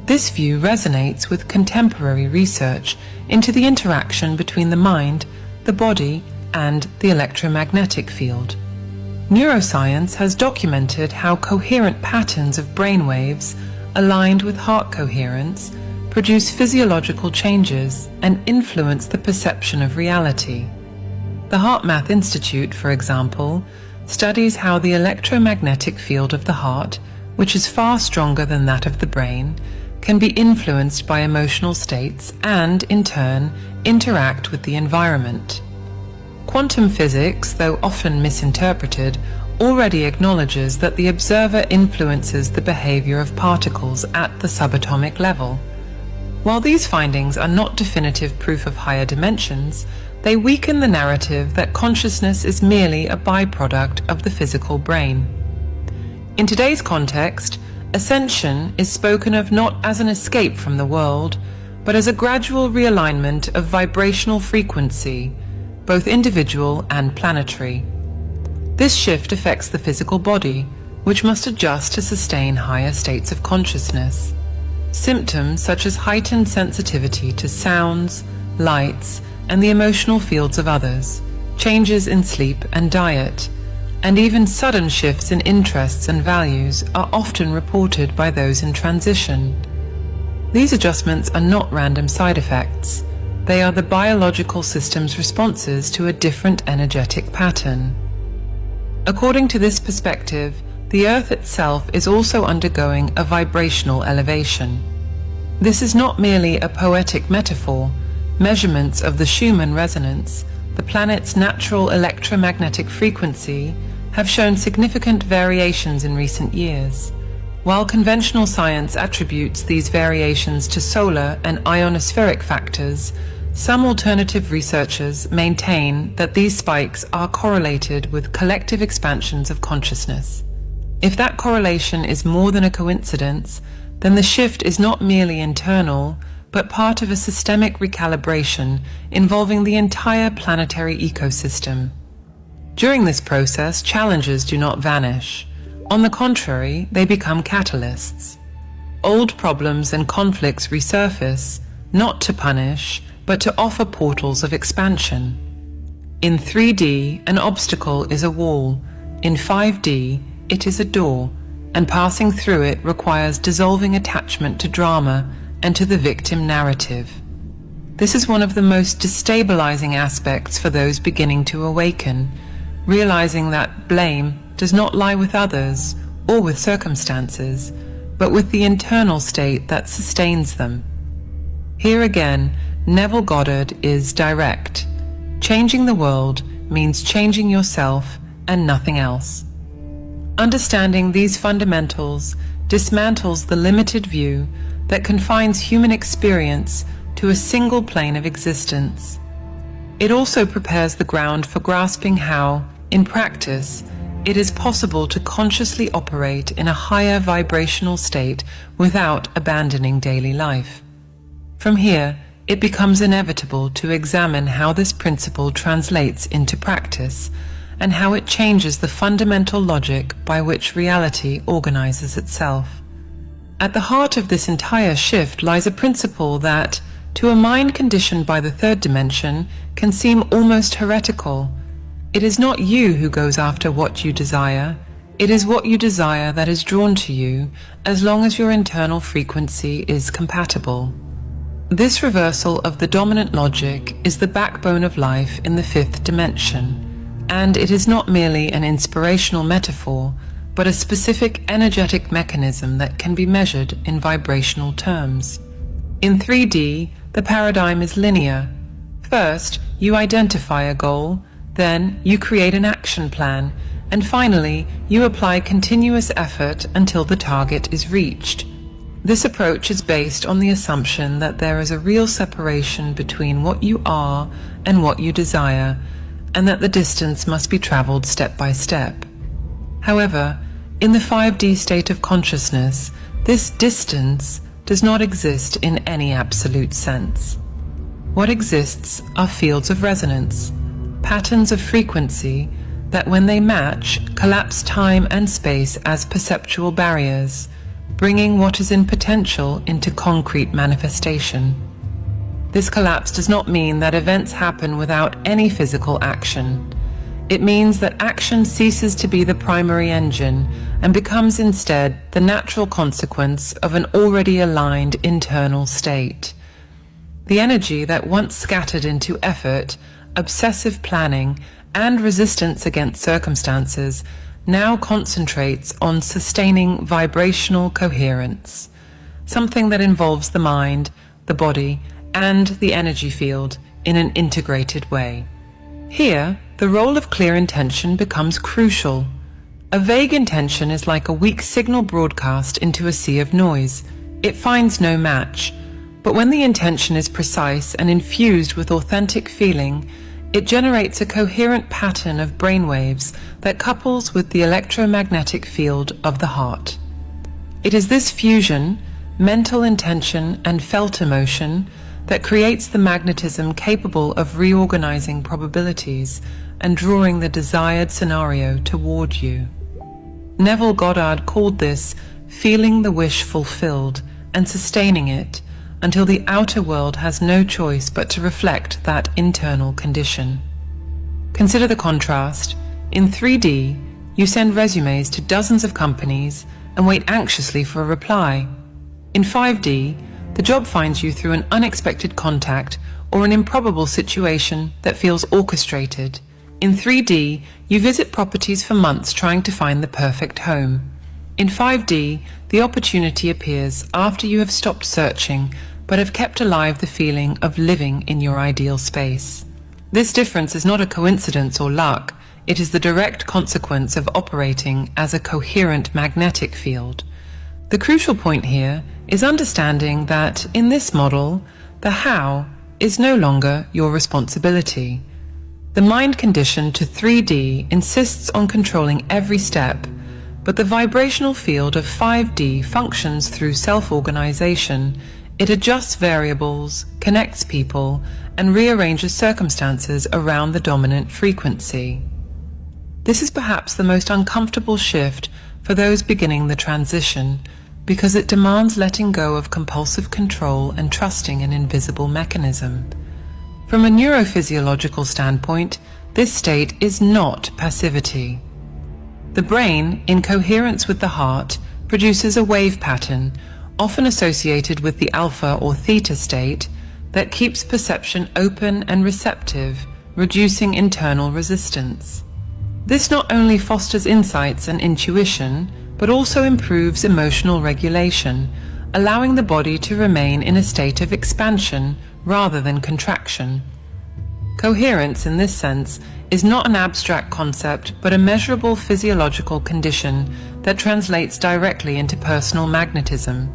This view resonates with contemporary research into the interaction between the mind, the body, and the electromagnetic field. Neuroscience has documented how coherent patterns of brainwaves, aligned with heart coherence, produce physiological changes and influence the perception of reality. The HeartMath Institute, for example, studies how the electromagnetic field of the heart, which is far stronger than that of the brain, can be influenced by emotional states and, in turn, interact with the environment. Quantum physics, though often misinterpreted, already acknowledges that the observer influences the behavior of particles at the subatomic level. While these findings are not definitive proof of higher dimensions, they weaken the narrative that consciousness is merely a byproduct of the physical brain. In today's context, ascension is spoken of not as an escape from the world, but as a gradual realignment of vibrational frequency, both individual and planetary. This shift affects the physical body, which must adjust to sustain higher states of consciousness. Symptoms such as heightened sensitivity to sounds, lights, and the emotional fields of others, changes in sleep and diet, and even sudden shifts in interests and values are often reported by those in transition. These adjustments are not random side effects. They are the biological system's responses to a different energetic pattern. According to this perspective, the Earth itself is also undergoing a vibrational elevation. This is not merely a poetic metaphor. Measurements of the Schumann resonance, the planet's natural electromagnetic frequency, have shown significant variations in recent years. While conventional science attributes these variations to solar and ionospheric factors, some alternative researchers maintain that these spikes are correlated with collective expansions of consciousness. If that correlation is more than a coincidence, then the shift is not merely internal, but part of a systemic recalibration involving the entire planetary ecosystem. During this process, challenges do not vanish. On the contrary, they become catalysts. Old problems and conflicts resurface, not to punish, but to offer portals of expansion. In 3D, an obstacle is a wall. In 5D, it is a door, and passing through it requires dissolving attachment to drama and to the victim narrative. This is one of the most destabilizing aspects for those beginning to awaken, realizing that blame does not lie with others or with circumstances, but with the internal state that sustains them. Here again, Neville Goddard is direct. Changing the world means changing yourself and nothing else. Understanding these fundamentals dismantles the limited view that confines human experience to a single plane of existence. It also prepares the ground for grasping how, in practice, it is possible to consciously operate in a higher vibrational state without abandoning daily life. From here, it becomes inevitable to examine how this principle translates into practice and how it changes the fundamental logic by which reality organizes itself. At the heart of this entire shift lies a principle that, to a mind conditioned by the third dimension, can seem almost heretical. It is not you who goes after what you desire. It is what you desire that is drawn to you, as long as your internal frequency is compatible. This reversal of the dominant logic is the backbone of life in the fifth dimension, and it is not merely an inspirational metaphor, but a specific energetic mechanism that can be measured in vibrational terms. In 3D, the paradigm is linear. First, you identify a goal, then you create an action plan, and finally, you apply continuous effort until the target is reached. This approach is based on the assumption that there is a real separation between what you are and what you desire, and that the distance must be traveled step by step. However, in the 5D state of consciousness, this distance does not exist in any absolute sense. What exists are fields of resonance, patterns of frequency that, when they match, collapse time and space as perceptual barriers, bringing what is in potential into concrete manifestation. This collapse does not mean that events happen without any physical action. It means that action ceases to be the primary engine and becomes instead the natural consequence of an already aligned internal state. The energy that once scattered into effort, obsessive planning, and resistance against circumstances now concentrates on sustaining vibrational coherence, something that involves the mind, the body, and the energy field in an integrated way. Here, the role of clear intention becomes crucial. A vague intention is like a weak signal broadcast into a sea of noise. It finds no match. But when the intention is precise and infused with authentic feeling, it generates a coherent pattern of brainwaves that couples with the electromagnetic field of the heart. It is this fusion, mental intention and felt emotion, that creates the magnetism capable of reorganizing probabilities and drawing the desired scenario toward you. Neville Goddard called this feeling the wish fulfilled and sustaining it until the outer world has no choice but to reflect that internal condition. Consider the contrast. In 3D, you send resumes to dozens of companies and wait anxiously for a reply. In 5D, the job finds you through an unexpected contact or an improbable situation that feels orchestrated. In 3D, you visit properties for months trying to find the perfect home. In 5D, the opportunity appears after you have stopped searching but have kept alive the feeling of living in your ideal space. This difference is not a coincidence or luck. It is the direct consequence of operating as a coherent magnetic field. The crucial point here is understanding that in this model, the how is no longer your responsibility. The mind conditioned to 3D insists on controlling every step, but the vibrational field of 5D functions through self-organization, It adjusts variables, connects people, and rearranges circumstances around the dominant frequency. This is perhaps the most uncomfortable shift for those beginning the transition, because it demands letting go of compulsive control and trusting an invisible mechanism. From a neurophysiological standpoint, this state is not passivity. The brain, in coherence with the heart, produces a wave pattern, often associated with the alpha or theta state, that keeps perception open and receptive, reducing internal resistance. This not only fosters insights and intuition, but also improves emotional regulation, allowing the body to remain in a state of expansion rather than contraction. Coherence, in this sense, is not an abstract concept, but a measurable physiological condition that translates directly into personal magnetism.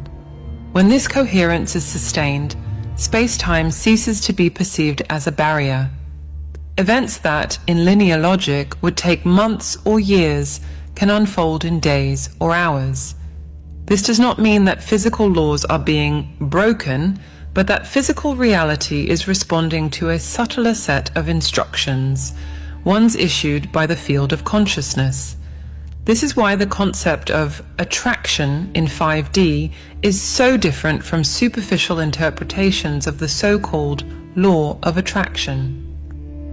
When this coherence is sustained, space-time ceases to be perceived as a barrier. Events that, in linear logic, would take months or years can unfold in days or hours. This does not mean that physical laws are being broken, but that physical reality is responding to a subtler set of instructions, ones issued by the field of consciousness. This is why the concept of attraction in 5D is so different from superficial interpretations of the so-called law of attraction.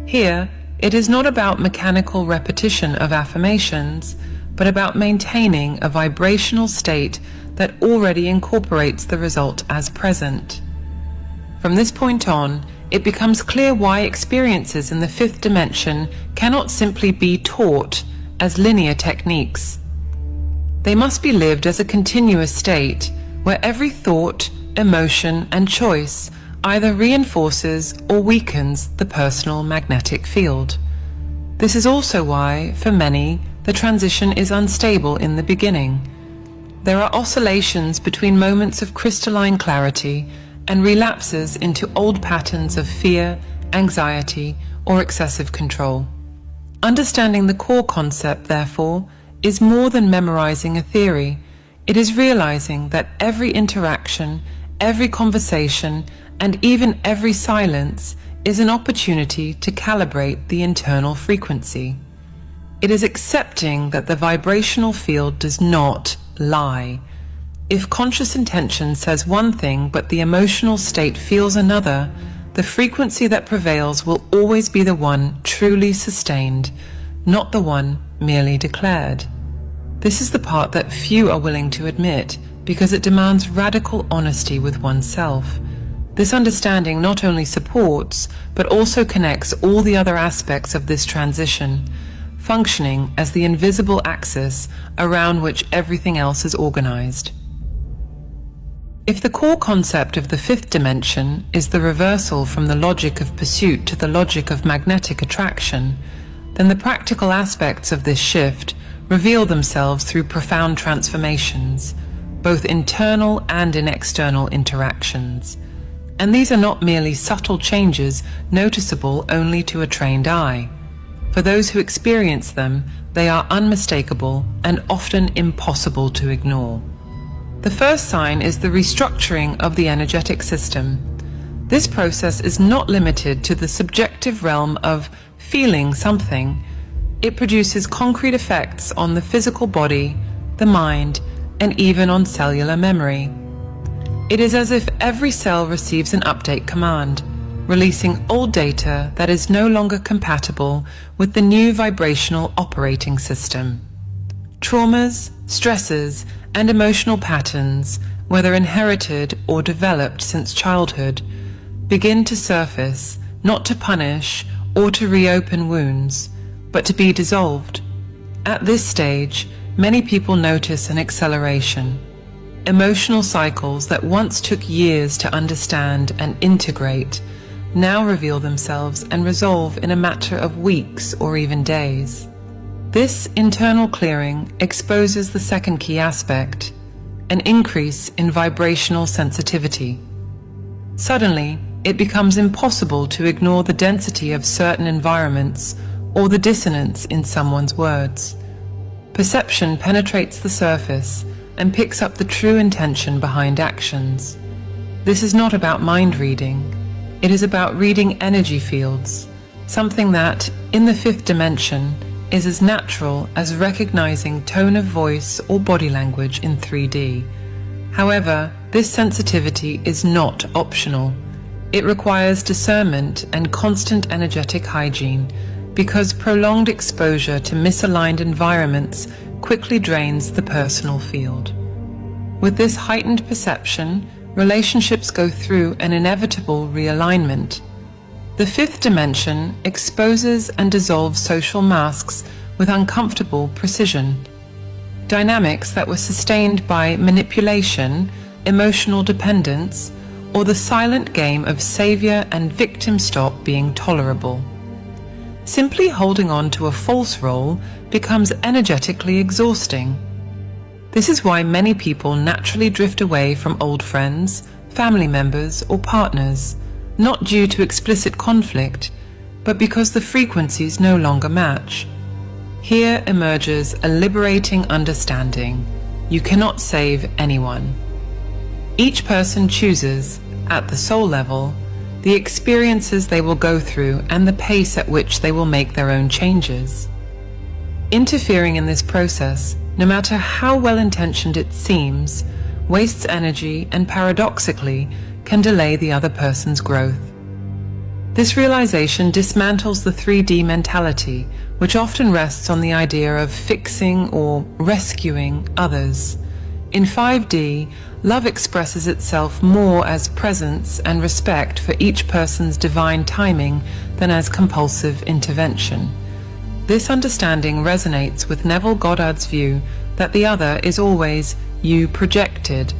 Here, it is not about mechanical repetition of affirmations, but about maintaining a vibrational state that already incorporates the result as present. From this point on, it becomes clear why experiences in the fifth dimension cannot simply be taught as linear techniques. They must be lived as a continuous state where every thought, emotion, and choice either reinforces or weakens the personal magnetic field. This is also why, for many, the transition is unstable in the beginning. There are oscillations between moments of crystalline clarity and relapses into old patterns of fear, anxiety, or excessive control. Understanding the core concept, therefore, is more than memorizing a theory. It is realizing that every interaction, every conversation, and even every silence is an opportunity to calibrate the internal frequency. It is accepting that the vibrational field does not lie. If conscious intention says one thing but the emotional state feels another, the frequency that prevails will always be the one truly sustained, not the one merely declared. This is the part that few are willing to admit, because it demands radical honesty with oneself. This understanding not only supports, but also connects all the other aspects of this transition, functioning as the invisible axis around which everything else is organized. If the core concept of the fifth dimension is the reversal from the logic of pursuit to the logic of magnetic attraction, then the practical aspects of this shift reveal themselves through profound transformations, both internal and in external interactions. And these are not merely subtle changes noticeable only to a trained eye. For those who experience them, they are unmistakable and often impossible to ignore. The first sign is the restructuring of the energetic system. This process is not limited to the subjective realm of feeling something. It produces concrete effects on the physical body, the mind, and even on cellular memory. It is as if every cell receives an update command, releasing old data that is no longer compatible with the new vibrational operating system. Traumas, stresses, and emotional patterns, whether inherited or developed since childhood, begin to surface, not to punish or to reopen wounds, but to be dissolved. At this stage, many people notice an acceleration. Emotional cycles that once took years to understand and integrate now reveal themselves and resolve in a matter of weeks or even days. This internal clearing exposes the second key aspect, an increase in vibrational sensitivity. Suddenly, it becomes impossible to ignore the density of certain environments or the dissonance in someone's words. Perception penetrates the surface and picks up the true intention behind actions. this is not about mind reading. It is about reading energy fields, something that, in the fifth dimension, is as natural as recognizing tone of voice or body language in 3D. However, this sensitivity is not optional. It requires discernment and constant energetic hygiene, because prolonged exposure to misaligned environments quickly drains the personal field. With this heightened perception, relationships go through an inevitable realignment. The fifth dimension exposes and dissolves social masks with uncomfortable precision. Dynamics that were sustained by manipulation, emotional dependence, or the silent game of savior and victim stop being tolerable. Simply holding on to a false role becomes energetically exhausting. This is why many people naturally drift away from old friends, family members, or partners, not due to explicit conflict, but because the frequencies no longer match. Here emerges a liberating understanding: you cannot save anyone. Each person chooses, at the soul level, the experiences they will go through and the pace at which they will make their own changes. Interfering in this process, no matter how well-intentioned it seems, wastes energy and paradoxically can delay the other person's growth. This realization dismantles the 3D mentality, which often rests on the idea of fixing or rescuing others. In 5D, love expresses itself more as presence and respect for each person's divine timing than as compulsive intervention. This understanding resonates with Neville Goddard's view that the other is always you projected.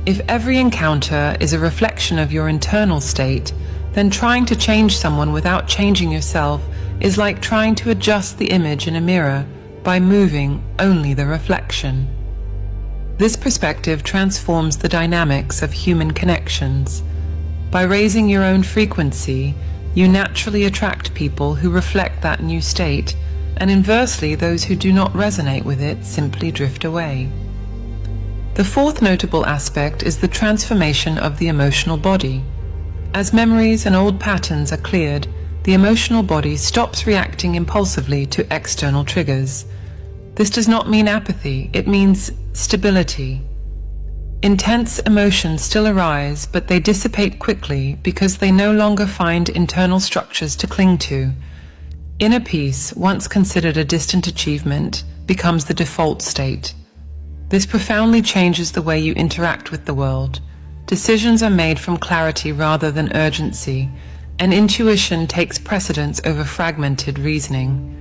If every encounter is a reflection of your internal state, then trying to change someone without changing yourself is like trying to adjust the image in a mirror by moving only the reflection. This perspective transforms the dynamics of human connections. By raising your own frequency, you naturally attract people who reflect that new state, and inversely, those who do not resonate with it simply drift away. The fourth notable aspect is the transformation of the emotional body. As memories and old patterns are cleared, the emotional body stops reacting impulsively to external triggers. This does not mean apathy, it means stability. Intense emotions still arise, but they dissipate quickly because they no longer find internal structures to cling to. Inner peace, once considered a distant achievement, becomes the default state. This profoundly changes the way you interact with the world. Decisions are made from clarity rather than urgency, and intuition takes precedence over fragmented reasoning.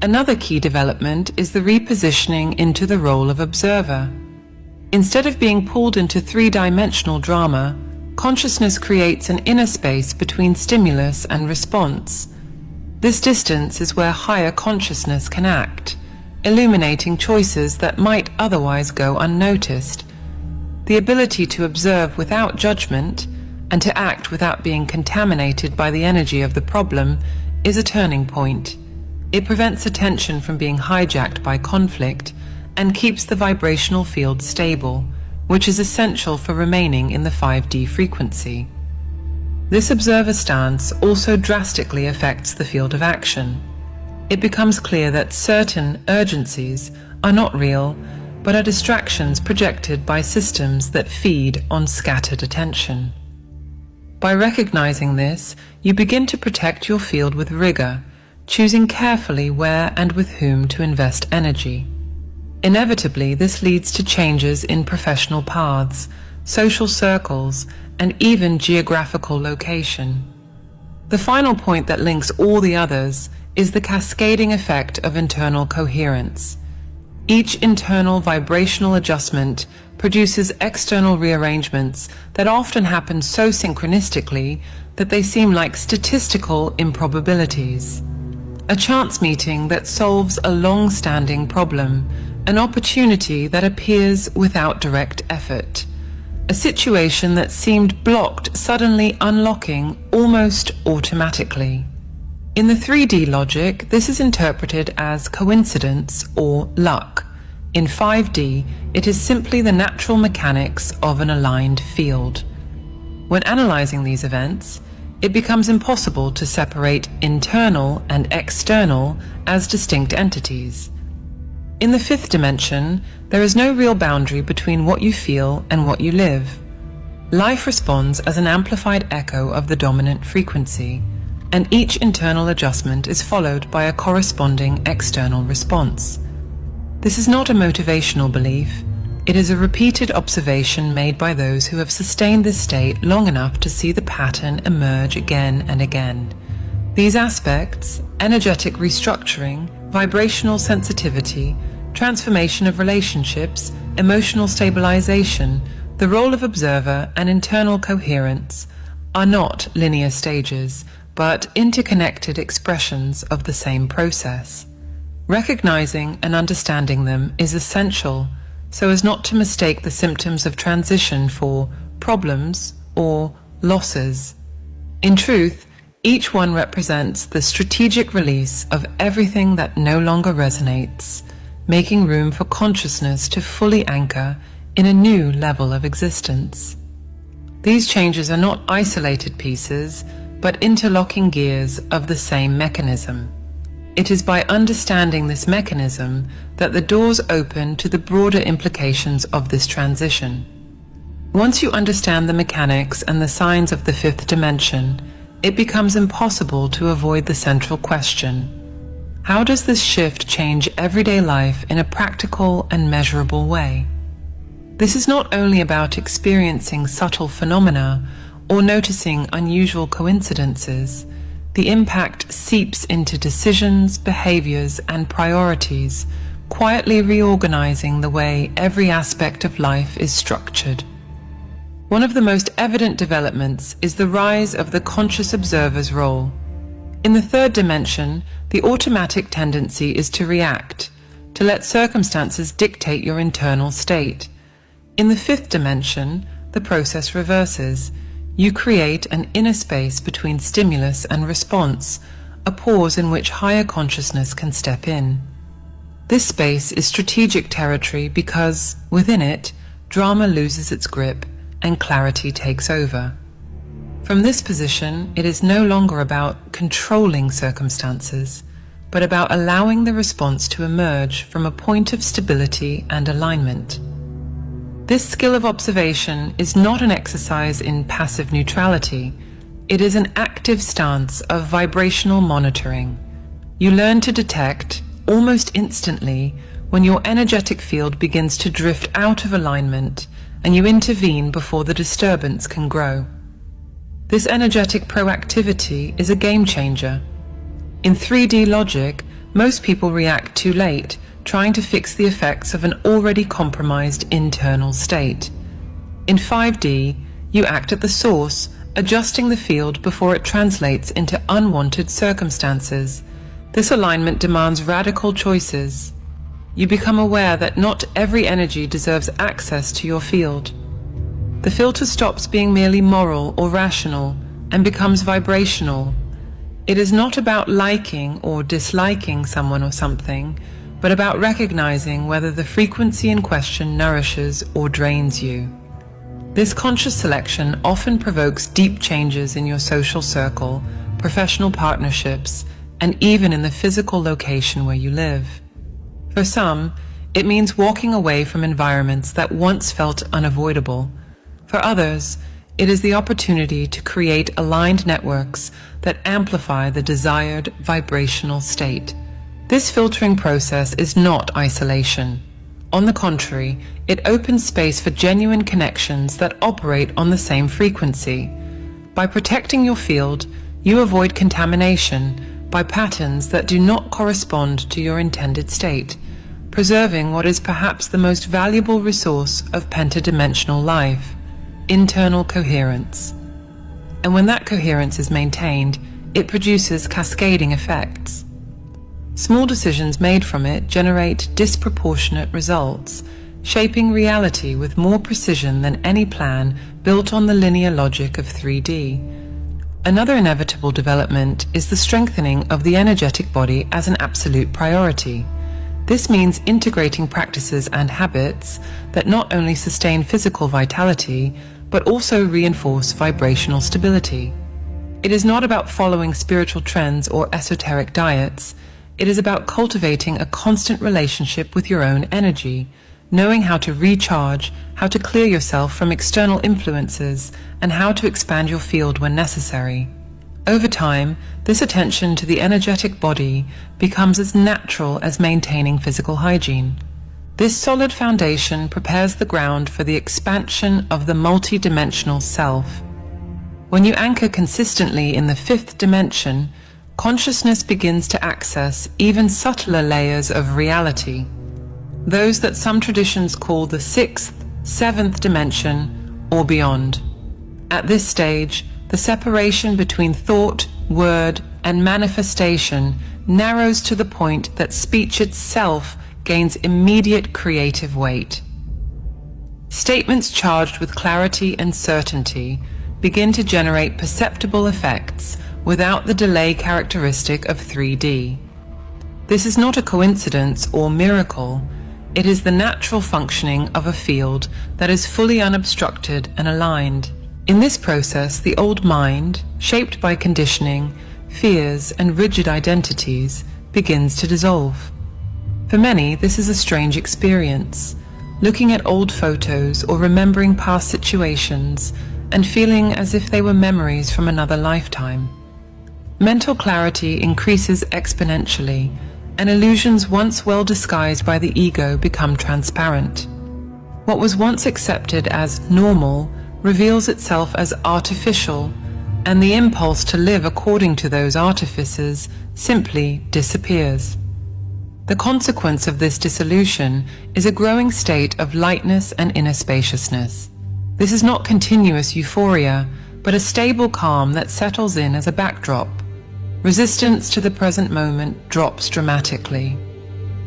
Another key development is the repositioning into the role of observer. Instead of being pulled into three-dimensional drama, consciousness creates an inner space between stimulus and response. This distance is where higher consciousness can act, illuminating choices that might otherwise go unnoticed. The ability to observe without judgment and to act without being contaminated by the energy of the problem is a turning point. It prevents attention from being hijacked by conflict and keeps the vibrational field stable, which is essential for remaining in the 5D frequency. This observer stance also drastically affects the field of action. It becomes clear that certain urgencies are not real, but are distractions projected by systems that feed on scattered attention. By recognizing this, you begin to protect your field with rigor, choosing carefully where and with whom to invest energy. Inevitably, this leads to changes in professional paths, social circles, and even geographical location. The final point that links all the others is the cascading effect of internal coherence. Each internal vibrational adjustment produces external rearrangements that often happen so synchronistically that they seem like statistical improbabilities. A chance meeting that solves a long-standing problem, an opportunity that appears without direct effort, a situation that seemed blocked suddenly unlocking almost automatically. In the 3D logic, this is interpreted as coincidence or luck. In 5D, it is simply the natural mechanics of an aligned field. When analyzing these events, it becomes impossible to separate internal and external as distinct entities. In the fifth dimension, there is no real boundary between what you feel and what you live. Life responds as an amplified echo of the dominant frequency, and each internal adjustment is followed by a corresponding external response. This is not a motivational belief. It is a repeated observation made by those who have sustained this state long enough to see the pattern emerge again and again. These aspects, energetic restructuring, vibrational sensitivity, transformation of relationships, emotional stabilization, the role of observer, and internal coherence, are not linear stages, but interconnected expressions of the same process. Recognizing and understanding them is essential so as not to mistake the symptoms of transition for problems or losses. In truth, each one represents the strategic release of everything that no longer resonates, making room for consciousness to fully anchor in a new level of existence. These changes are not isolated pieces, but interlocking gears of the same mechanism. It is by understanding this mechanism that the doors open to the broader implications of this transition. Once you understand the mechanics and the signs of the fifth dimension, it becomes impossible to avoid the central question: how does this shift change everyday life in a practical and measurable way? This is not only about experiencing subtle phenomena or noticing unusual coincidences. The impact seeps into decisions, behaviors, and priorities, quietly reorganizing the way every aspect of life is structured. One of the most evident developments is the rise of the conscious observer's role. In the third dimension, the automatic tendency is to react, to let circumstances dictate your internal state. In the fifth dimension, the process reverses. You create an inner space between stimulus and response, a pause in which higher consciousness can step in. This space is strategic territory because, within it, drama loses its grip and clarity takes over. From this position, it is no longer about controlling circumstances, but about allowing the response to emerge from a point of stability and alignment. This skill of observation is not an exercise in passive neutrality. It is an active stance of vibrational monitoring. You learn to detect, almost instantly, when your energetic field begins to drift out of alignment, and you intervene before the disturbance can grow. This energetic proactivity is a game changer. In 3D logic, most people react too late, trying to fix the effects of an already compromised internal state. In 5D, you act at the source, adjusting the field before it translates into unwanted circumstances. This alignment demands radical choices. You become aware that not every energy deserves access to your field. The filter stops being merely moral or rational and becomes vibrational. It is not about liking or disliking someone or something, but about recognizing whether the frequency in question nourishes or drains you. This conscious selection often provokes deep changes in your social circle, professional partnerships, and even in the physical location where you live. For some, it means walking away from environments that once felt unavoidable. For others, it is the opportunity to create aligned networks that amplify the desired vibrational state. This filtering process is not isolation. On the contrary, it opens space for genuine connections that operate on the same frequency. By protecting your field, you avoid contamination by patterns that do not correspond to your intended state, preserving what is perhaps the most valuable resource of pentadimensional life: internal coherence. And when that coherence is maintained, it produces cascading effects. Small decisions made from it generate disproportionate results, shaping reality with more precision than any plan built on the linear logic of 3D. Another inevitable development is the strengthening of the energetic body as an absolute priority. This means integrating practices and habits that not only sustain physical vitality, but also reinforce vibrational stability. It is not about following spiritual trends or esoteric diets. It is about cultivating a constant relationship with your own energy, knowing how to recharge, how to clear yourself from external influences, and how to expand your field when necessary. Over time, this attention to the energetic body becomes as natural as maintaining physical hygiene. This solid foundation prepares the ground for the expansion of the multidimensional self. When you anchor consistently in the fifth dimension, consciousness begins to access even subtler layers of reality, those that some traditions call the sixth, seventh dimension, or beyond. At this stage, the separation between thought, word, and manifestation narrows to the point that speech itself gains immediate creative weight. Statements charged with clarity and certainty begin to generate perceptible effects without the delay characteristic of 3D. This is not a coincidence or miracle. It is the natural functioning of a field that is fully unobstructed and aligned. In this process, the old mind, shaped by conditioning, fears, and rigid identities, begins to dissolve. For many, this is a strange experience, looking at old photos or remembering past situations and feeling as if they were memories from another lifetime. Mental clarity increases exponentially, and illusions once well disguised by the ego become transparent. What was once accepted as normal reveals itself as artificial, and the impulse to live according to those artifices simply disappears. The consequence of this dissolution is a growing state of lightness and inner spaciousness. This is not continuous euphoria, but a stable calm that settles in as a backdrop. Resistance to the present moment drops dramatically.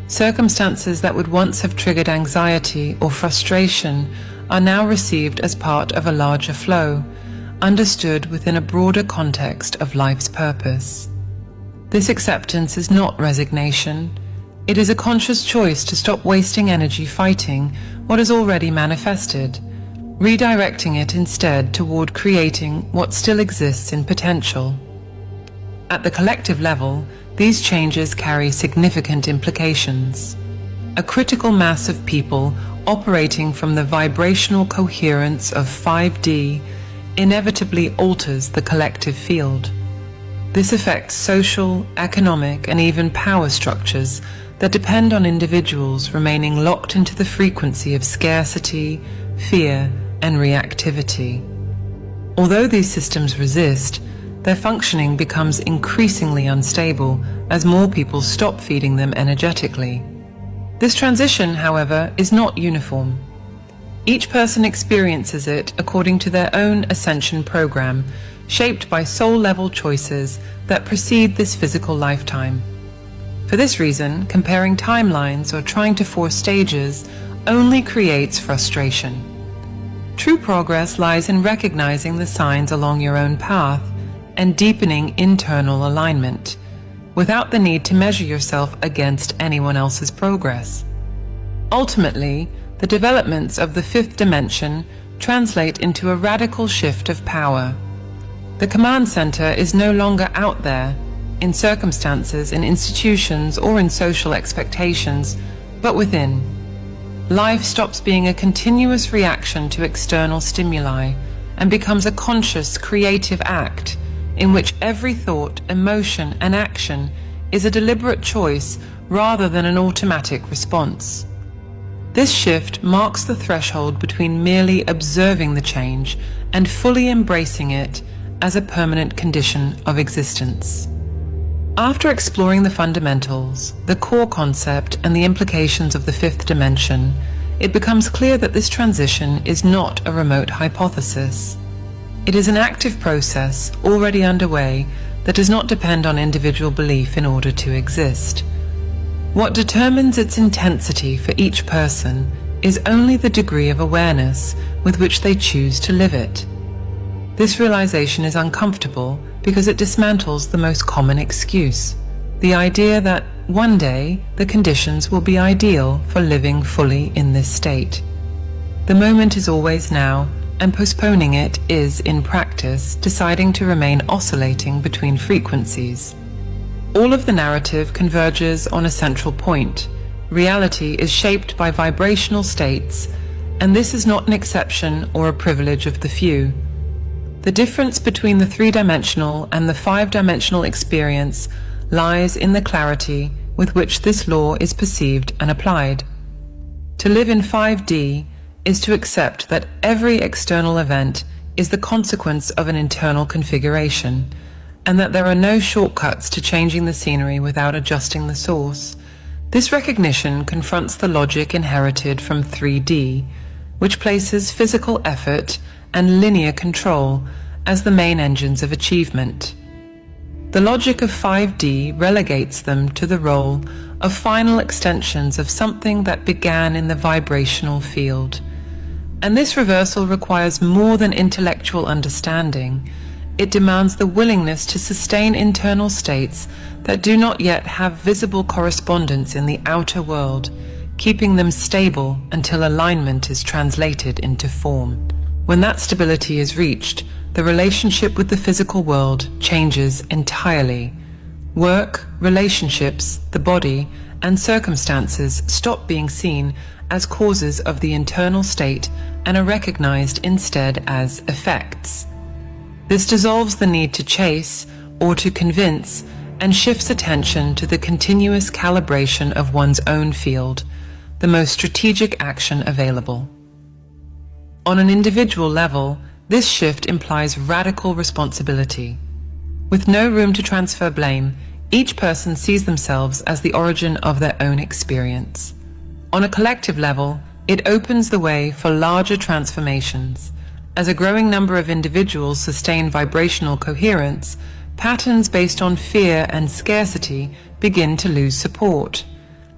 Circumstances that would once have triggered anxiety or frustration are now received as part of a larger flow, understood within a broader context of life's purpose. This acceptance is not resignation. It is a conscious choice to stop wasting energy fighting what is already manifested, redirecting it instead toward creating what still exists in potential. At the collective level, these changes carry significant implications. A critical mass of people operating from the vibrational coherence of 5D inevitably alters the collective field. This affects social, economic, and even power structures that depend on individuals remaining locked into the frequency of scarcity, fear, and reactivity. Although these systems resist, their functioning becomes increasingly unstable as more people stop feeding them energetically. This transition, however, is not uniform. Each person experiences it according to their own ascension program, shaped by soul-level choices that precede this physical lifetime. For this reason, comparing timelines or trying to force stages only creates frustration. True progress lies in recognizing the signs along your own path and deepening internal alignment, without the need to measure yourself against anyone else's progress. Ultimately, the developments of the fifth dimension translate into a radical shift of power. The command center is no longer out there, in circumstances, in institutions, or in social expectations, but within. Life stops being a continuous reaction to external stimuli and becomes a conscious, creative act in which every thought, emotion, and action is a deliberate choice rather than an automatic response. This shift marks the threshold between merely observing the change and fully embracing it as a permanent condition of existence. After exploring the fundamentals, the core concept, and the implications of the fifth dimension, it becomes clear that this transition is not a remote hypothesis. It is an active process already underway that does not depend on individual belief in order to exist. What determines its intensity for each person is only the degree of awareness with which they choose to live it. This realization is uncomfortable because it dismantles the most common excuse, the idea that one day the conditions will be ideal for living fully in this state. The moment is always now, and postponing it is, in practice, deciding to remain oscillating between frequencies. All of the narrative converges on a central point. Reality is shaped by vibrational states, and this is not an exception or a privilege of the few. The difference between the three-dimensional and the five-dimensional experience lies in the clarity with which this law is perceived and applied. To live in 5D is to accept that every external event is the consequence of an internal configuration, and that there are no shortcuts to changing the scenery without adjusting the source. This recognition confronts the logic inherited from 3D, which places physical effort and linear control as the main engines of achievement. The logic of 5D relegates them to the role of final extensions of something that began in the vibrational field. And this reversal requires more than intellectual understanding. It demands the willingness to sustain internal states that do not yet have visible correspondence in the outer world, keeping them stable until alignment is translated into form. When that stability is reached, the relationship with the physical world changes entirely. Work, relationships, the body, and circumstances stop being seen as causes of the internal state and are recognized instead as effects. This dissolves the need to chase or to convince and shifts attention to the continuous calibration of one's own field, the most strategic action available. On an individual level, this shift implies radical responsibility. With no room to transfer blame, each person sees themselves as the origin of their own experience. On a collective level, it opens the way for larger transformations. As a growing number of individuals sustain vibrational coherence, patterns based on fear and scarcity begin to lose support.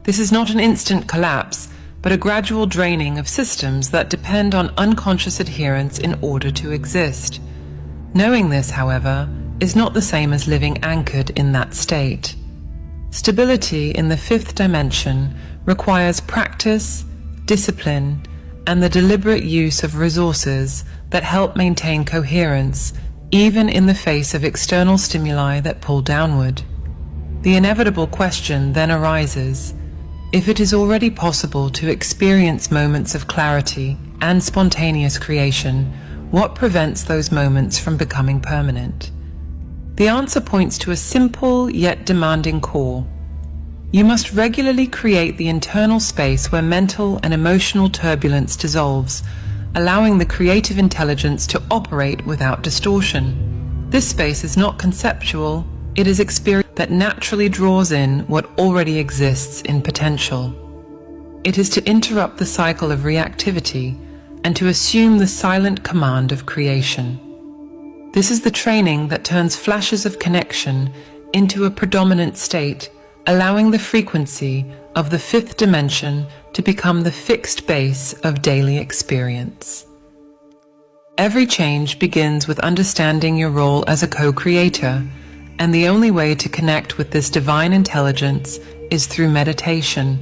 This is not an instant collapse, but a gradual draining of systems that depend on unconscious adherence in order to exist. Knowing this, however, is not the same as living anchored in that state. Stability in the fifth dimension requires practice, discipline, and the deliberate use of resources that help maintain coherence, even in the face of external stimuli that pull downward. The inevitable question then arises: if it is already possible to experience moments of clarity and spontaneous creation, what prevents those moments from becoming permanent? The answer points to a simple yet demanding core. You must regularly create the internal space where mental and emotional turbulence dissolves, allowing the creative intelligence to operate without distortion. This space is not conceptual, it is experience that naturally draws in what already exists in potential. It is to interrupt the cycle of reactivity and to assume the silent command of creation. This is the training that turns flashes of connection into a predominant state, allowing the frequency of the fifth dimension to become the fixed base of daily experience. Every change begins with understanding your role as a co-creator, and the only way to connect with this divine intelligence is through meditation.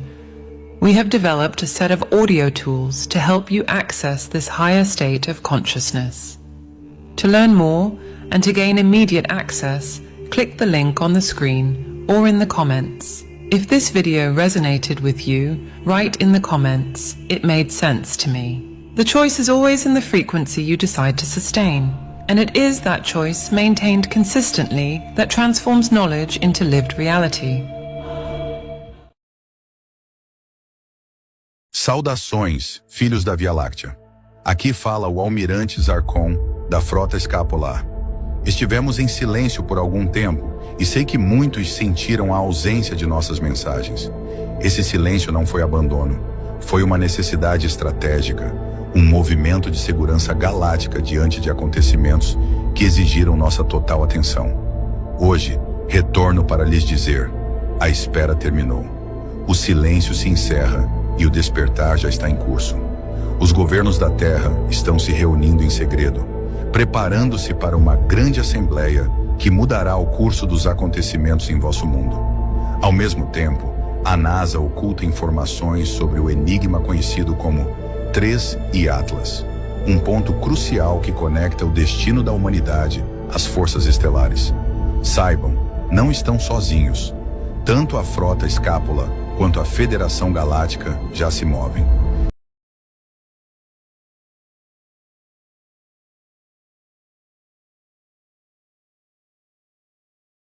We have developed a set of audio tools to help you access this higher state of consciousness. To learn more and to gain immediate access, click the link on the screen or in the comments. If this video resonated with you, write in the comments, "It made sense to me." The choice is always in the frequency you decide to sustain, and it is that choice maintained consistently that transforms knowledge into lived reality. Saudações, filhos da Via Láctea. Aqui fala o almirante Zarkon, da Frota Escapolar. Estivemos em silêncio por algum tempo e sei que muitos sentiram a ausência de nossas mensagens. Esse silêncio não foi abandono, foi uma necessidade estratégica, um movimento de segurança galáctica diante de acontecimentos que exigiram nossa total atenção. Hoje, retorno para lhes dizer: a espera terminou. O silêncio se encerra e o despertar já está em curso. Os governos da Terra estão se reunindo em segredo, preparando-se para uma grande assembleia que mudará o curso dos acontecimentos em vosso mundo. Ao mesmo tempo, a NASA oculta informações sobre o enigma conhecido como 3 e Atlas, um ponto crucial que conecta o destino da humanidade às forças estelares. Saibam, não estão sozinhos. Tanto a frota escápula quanto a Federação Galáctica já se movem.